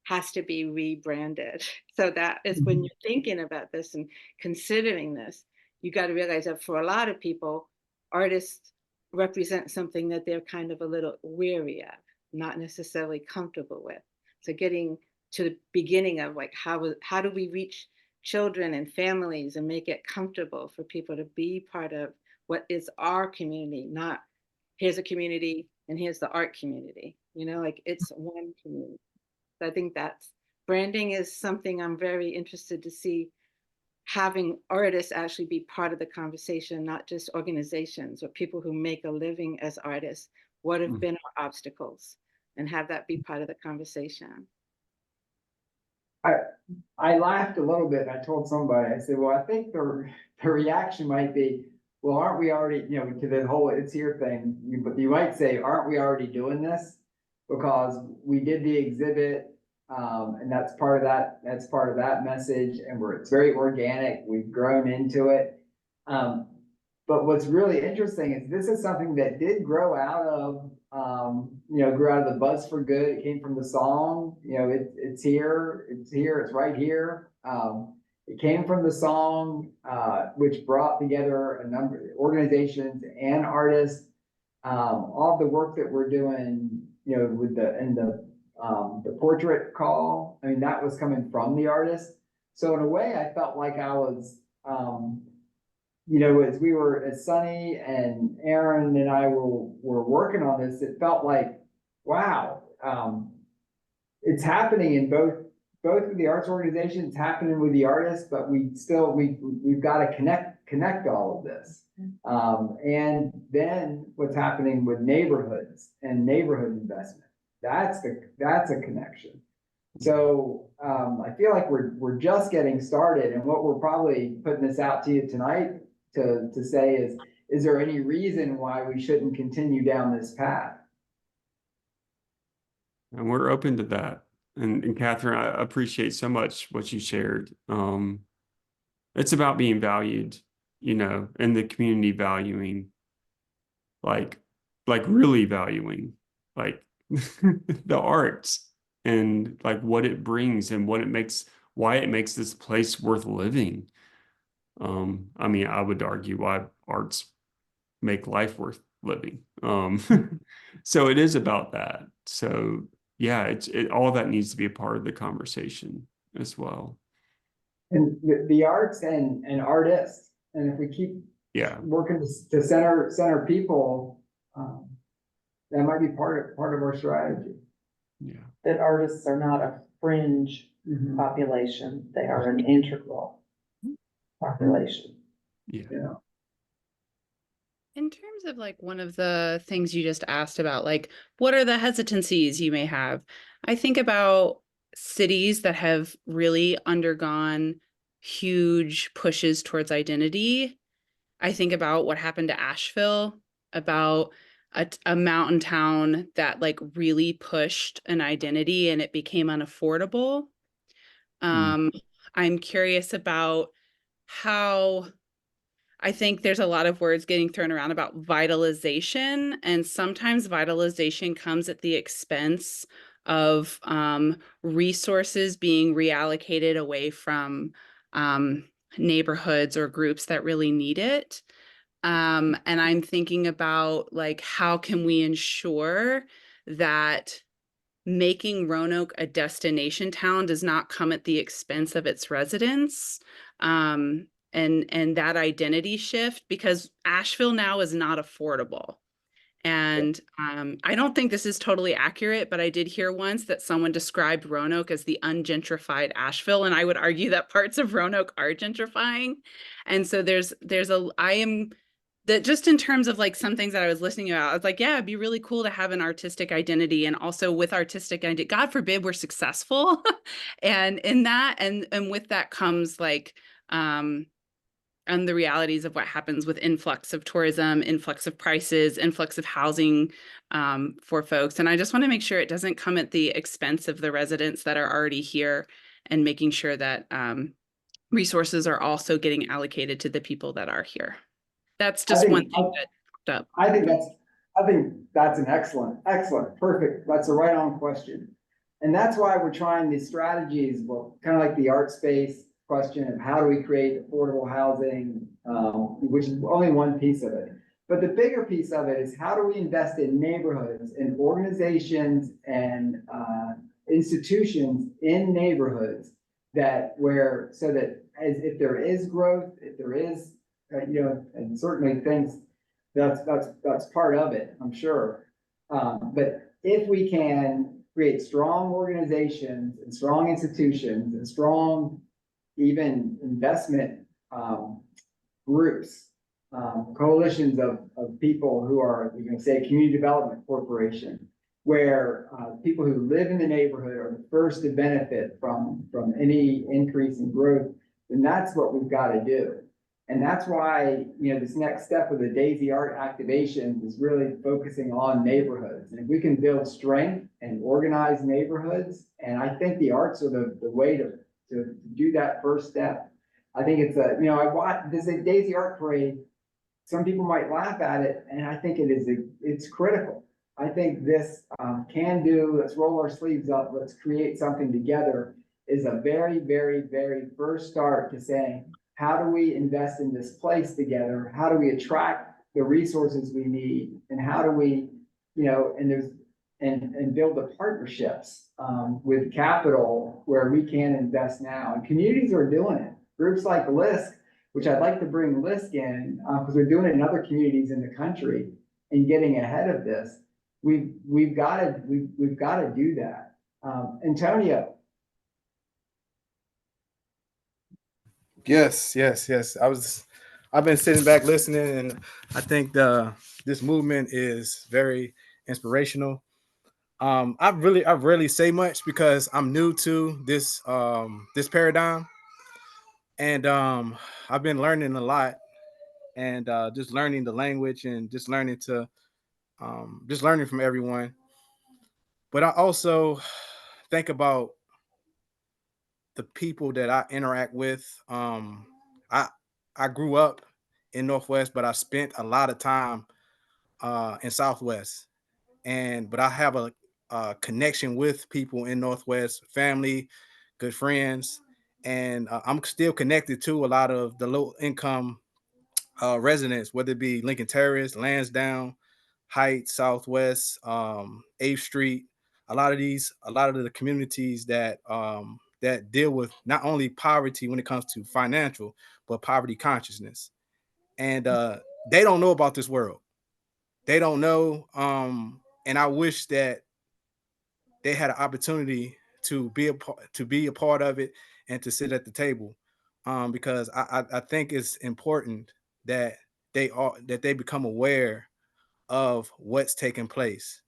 has to be rebranded. So that is when you're thinking about this and considering this, you got to realize that for a lot of people, artists represent something that they're kind of a little weary of, not necessarily comfortable with. So getting to the beginning of like, how do we reach children and families and make it comfortable for people to be part of what is our community, not here's a community and here's the art community, you know, like it's one community. So I think that's branding is something I'm very interested to see, having artists actually be part of the conversation, not just organizations or people who make a living as artists. What have been our obstacles, and have that be part of the conversation. I laughed a little bit. I told somebody, I said, well, I think the reaction might be, well, aren't we already, you know, to the whole it's here thing, but you might say, aren't we already doing this? Because we did the exhibit, and that's part of that message, and it's very organic, we've grown into it. But what's really interesting is this is something that did grow out of, grew out of the Buzz for Good. It came from the song, you know, it's here, it's right here. It came from the song, which brought together a number of organizations and artists. All the work that we're doing, you know, with the The portrait call, I mean, that was coming from the artist. So in a way, I felt like I was, as Sunny and Aaron and I were working on this, it felt like, wow, it's happening in both of the arts organizations, it's happening with the artists, but we've got to connect all of this. And then what's happening with neighborhoods and neighborhood investment, that's a connection. So I feel like we're just getting started, and what we're probably putting this out to you tonight to say is there any reason why we shouldn't continue down this path? And we're open to that. And Catherine, I appreciate so much what you shared. It's about being valued, and the community valuing, like really valuing, like the arts and like what it brings and why it makes this place worth living. I mean, I would argue why arts make life worth living. So it is about that. So yeah, all that needs to be a part of the conversation as well. And the arts and artists, and if we keep working to center people, that might be part of our strategy. Yeah, that artists are not a fringe population, they are an integral population. Yeah. In terms of like one of the things you just asked about, like what are the hesitancies you may have? I think about cities that have really undergone huge pushes towards identity. I think about what happened to Asheville, about a mountain town that like really pushed an identity and it became unaffordable. I'm curious about how I think there's a lot of words getting thrown around about vitalization, and sometimes vitalization comes at the expense of resources being reallocated away from neighborhoods or groups that really need it. And I'm thinking about like, how can we ensure that making Roanoke a destination town does not come at the expense of its residents? And that identity shift, because Asheville now is not affordable. And I don't think this is totally accurate, but I did hear once that someone described Roanoke as the ungentrified Asheville, and I would argue that parts of Roanoke are gentrifying. And so that just in terms of like some things that I was listening about, I was like, yeah, it'd be really cool to have an artistic identity. And also with artistic identity, God forbid we're successful. And in that, and with that comes like, and the realities of what happens with influx of tourism, influx of prices, influx of housing for folks. And I just want to make sure it doesn't come at the expense of the residents that are already here, and making sure that resources are also getting allocated to the people that are here. That's just one thing that popped up. I think that's an excellent, perfect. That's a right on question. And that's why we're trying these strategies, well, kind of like the art space question of how do we create affordable housing, which is only one piece of it. But the bigger piece of it is how do we invest in neighborhoods and organizations and institutions in neighborhoods so that if there is growth, if there is, and certainly things that's part of it, I'm sure. But if we can create strong organizations and strong institutions and strong even investment groups, coalitions of people who are, you can say, community development corporation, where people who live in the neighborhood are the first to benefit from any increase in growth, then that's what we've got to do. And that's why, this next step of the Daisy Art Activations is really focusing on neighborhoods. And if we can build strength and organize neighborhoods, and I think the arts are the way to do that first step. I think it's I watch this Daisy Art Parade. Some people might laugh at it, and I think it's critical. I think this let's roll our sleeves up, let's create something together, is a very, very, very first start to saying, how do we invest in this place together? How do we attract the resources we need? And how do we, and and build the partnerships, with capital where we can invest now. And communities are doing it. Groups like LISC, which I'd like to bring LISC in, because we're doing it in other communities in the country and getting ahead of this. We've got to do that. Antonio. Yes. I've been sitting back listening, and I think this movement is very inspirational. I rarely say much because I'm new to this this paradigm, and I've been learning a lot, and just learning the language and just learning from everyone. But I also think about the people that I interact with. I grew up in Northwest, but I spent a lot of time in Southwest, but I have a connection with people in Northwest, family, good friends, and I'm still connected to a lot of the low income residents, whether it be Lincoln Terrace, Lansdowne Heights, Southwest, 8th Street. A lot of the communities that that deal with not only poverty when it comes to financial, but poverty consciousness, and they don't know about this world. They don't know, and I wish that they had an opportunity to be a part of it and to sit at the table, because I think it's important that they become aware of what's taking place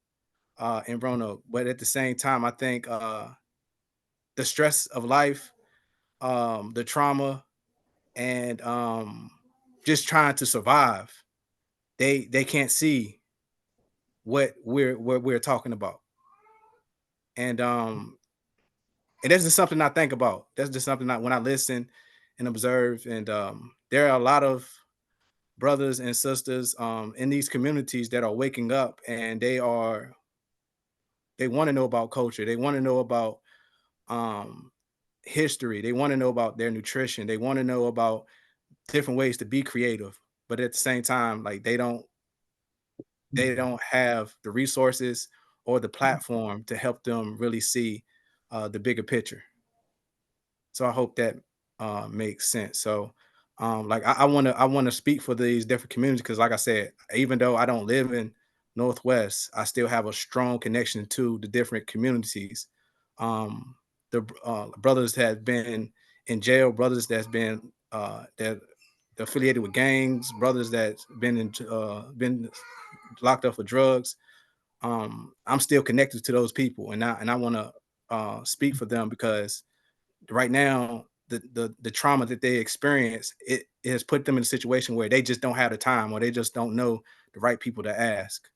in Roanoke. But at the same time, I think the stress of life, the trauma, and just trying to survive, they can't see what we're talking about. And that's just something I think about. That's just something when I listen and observe. And there are a lot of brothers and sisters in these communities that are waking up, and they want to know about culture. They want to know about history. They want to know about their nutrition. They want to know about different ways to be creative. But at the same time, like they don't have the resources or the platform to help them really see the bigger picture. So I hope that makes sense. So like I want to speak for these different communities, because like I said, even though I don't live in Northwest, I still have a strong connection to the different communities. The brothers that have been in jail, brothers that's been that affiliated with gangs, brothers that's been been locked up for drugs. I'm still connected to those people, and I want to speak for them, because right now the trauma that they experience, it has put them in a situation where they just don't have the time, or they just don't know the right people to ask.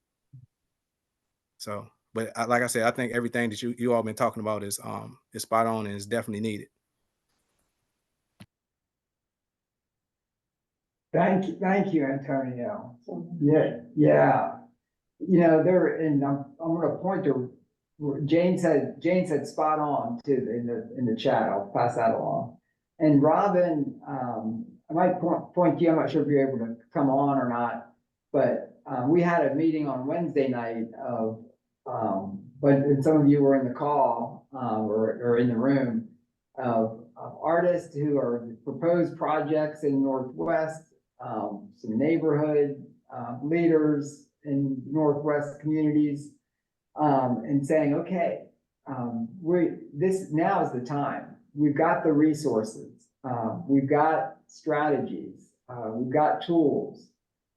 So, but like I said, I think everything that you all been talking about is spot on and is definitely needed. Thank you, Antonio. Yeah. You know, I'm going to point to Jane said spot on too in the chat. I'll pass that along. And Robin, I might point to you. I'm not sure if you're able to come on or not, but we had a meeting on Wednesday night but some of you were in the call or in the room of artists who are proposed projects in Northwest, some neighborhood leaders in Northwest communities, and saying, okay, now is the time. We've got the resources, we've got strategies, we've got tools.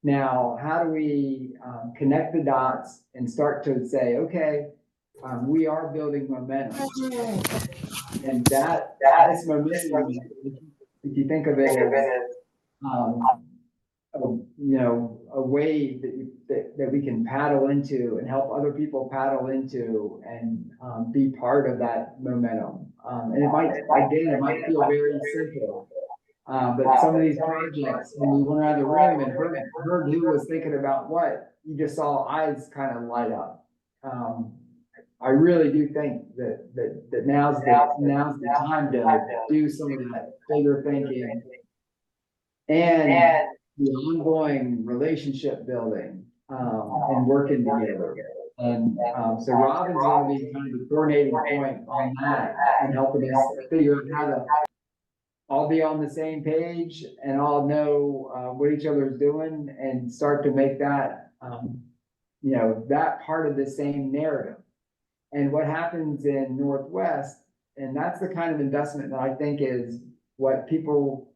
Now, how do we connect the dots and start to say, okay, we are building momentum, and this momentum, if you think of it as a way that we can paddle into and help other people paddle into and be part of that momentum. And it might feel very simple, but some of these projects, when we went around the room and heard who was thinking about what, you just saw eyes kind of light up. I really do think that now's the time to do some of that bigger thinking and the ongoing relationship building and working together. And so Robin's gonna be kind of the coordinating point on that and helping us figure out how to all be on the same page and all know what each other is doing and start to make that, that part of the same narrative. And what happens in Northwest, and that's the kind of investment that I think is what people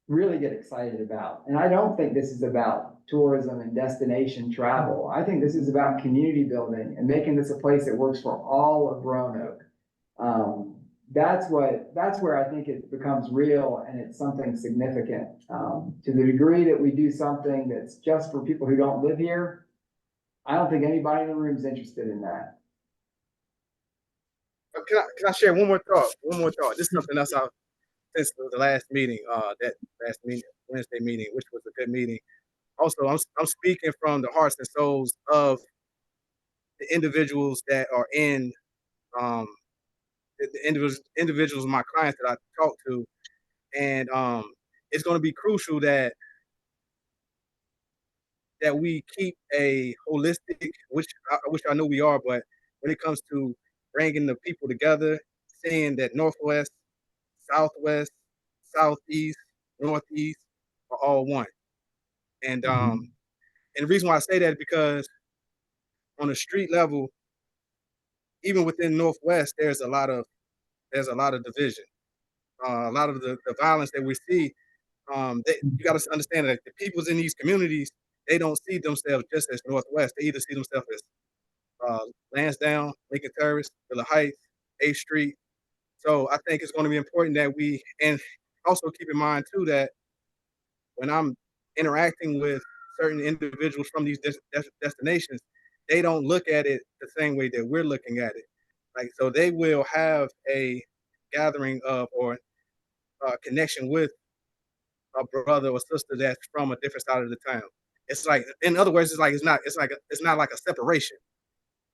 really get excited about. And I don't think this is about tourism and destination travel. I think this is about community building and making this a place that works for all of Roanoke. That's where I think it becomes real and it's something significant. To the degree that we do something that's just for people who don't live here, I don't think anybody in the room is interested in that. Can I share one more thought? This is something else I've since the last meeting, Wednesday meeting, which was a good meeting. Also, I'm speaking from the hearts and souls of the individuals that are in the individuals, my clients that I talk to, and it's going to be crucial that we keep a holistic, which I know we are, but when it comes to bringing the people together, saying that Northwest, Southwest, Southeast, Northeast are all one. And the reason why I say that is because on the street level, even within Northwest, there's a lot of division. A lot of the violence that we see, you got to understand that the peoples in these communities, they don't see themselves just as Northwest. They either see themselves as Lansdowne, Lincoln Terrace, Villa Heights, 8th Street. So I think it's going to be important that we, and also keep in mind too, that when I'm interacting with certain individuals from these destinations, they don't look at it the same way that we're looking at it. Like, so they will have a gathering of or a connection with a brother or sister that's from a different side of the town. It's like, in other words, it's not like a separation.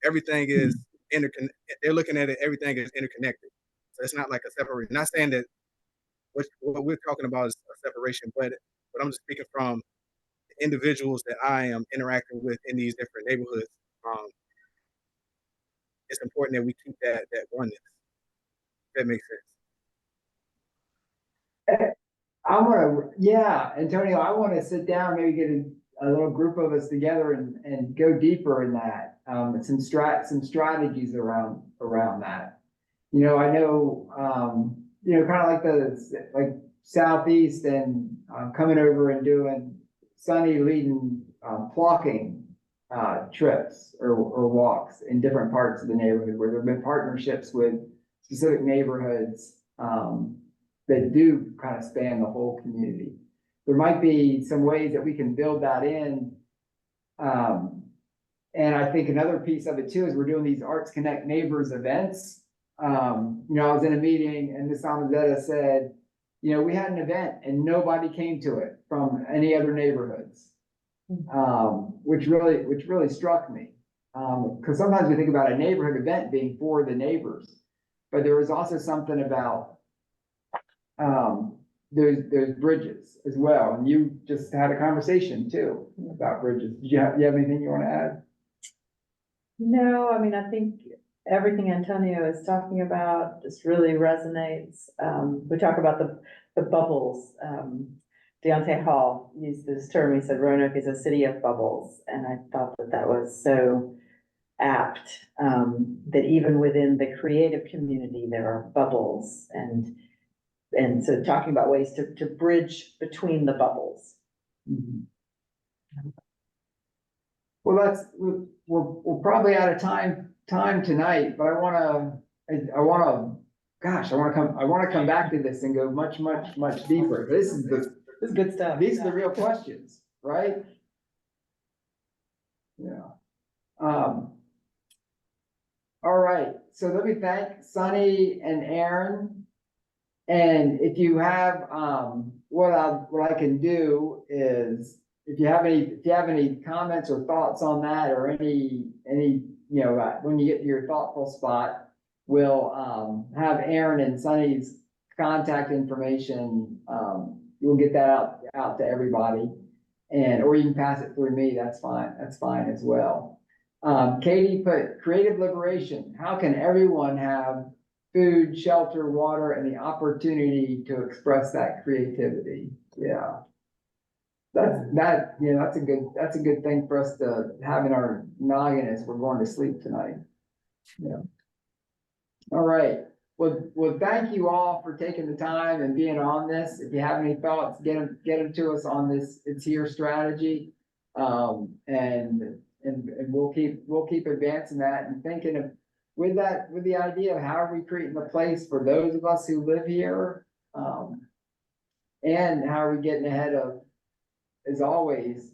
Everything is interconnected. They're looking at it, everything is interconnected. So it's not like a separation. Not saying that what we're talking about is a separation, but I'm just speaking from the individuals that I am interacting with in these different neighborhoods. It's important that we keep that oneness. If that makes sense. Antonio, I want to sit down, maybe get a little group of us together and go deeper in that. Some strategies around that. I know, kind of like Southeast and coming over and doing Sunny leading walking trips or walks in different parts of the neighborhood where there have been partnerships with specific neighborhoods that do kind of span the whole community. There might be some ways that we can build that in. And I think another piece of it too is we're doing these Arts Connect Neighbors events. I was in a meeting and Ms. Amazetta said, we had an event and nobody came to it from any other neighborhoods, which really struck me. Because sometimes we think about a neighborhood event being for the neighbors, but there was also something about there's bridges as well. And you just had a conversation too about bridges. Do you have anything you want to add? No, I mean, I think everything Antonio is talking about just really resonates. We talk about the bubbles. Deontay Hall used this term. He said Roanoke is a city of bubbles. And I thought that was so apt, that even within the creative community, there are bubbles. And so talking about ways to bridge between the bubbles. Well, we're probably out of time tonight, but I want to come back to this and go much deeper. This is good stuff. These are the real questions, right? Yeah. All right. So let me thank Sunny and Aaron. And if you have, what I can do is, if you have any comments or thoughts on that, or any when you get to your thoughtful spot, we'll have Aaron and Sunny's contact information. We'll get that out to everybody, or you can pass it through me. That's fine. That's fine as well. Katie put creative liberation. How can everyone have food, shelter, water, and the opportunity to express that creativity? Yeah. That's a good thing for us to have in our noggin as we're going to sleep tonight. Yeah. All right. Well, thank you all for taking the time and being on this. If you have any thoughts, get them to us on this It's Here strategy. And we'll keep advancing that and thinking of with the idea of how are we creating a place for those of us who live here, and how are we getting ahead of, as always,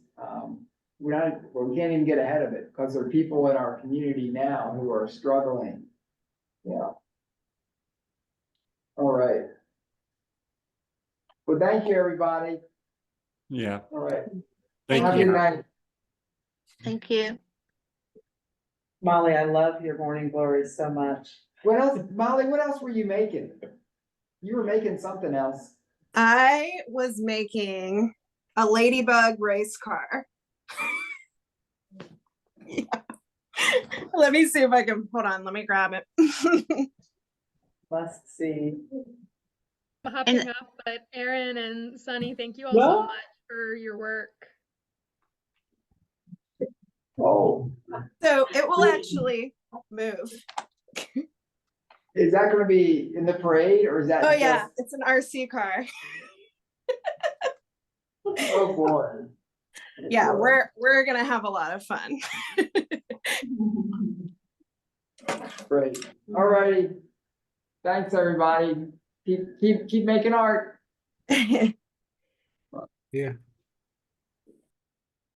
we can't even get ahead of it because there are people in our community now who are struggling. Yeah. All right. Well, thank you, everybody. Yeah. All right. Thank Have a you. good night. Thank you. Molly, I love your morning glories so much. What else, Molly, what else were you making? You were making something else. I was making a ladybug race car. Yeah. Let me see if I can, hold on, let me grab it. Must see. Hopping up, but Erin and Sunny, thank you all Yeah. so much for your work. Oh, So it will actually move. is that gonna be in the parade or is that? Oh yeah, just- it's an RC car. Oh, boy. Yeah, we're gonna have a lot of fun. Great. All righty. Thanks, everybody. Keep making art. Yeah.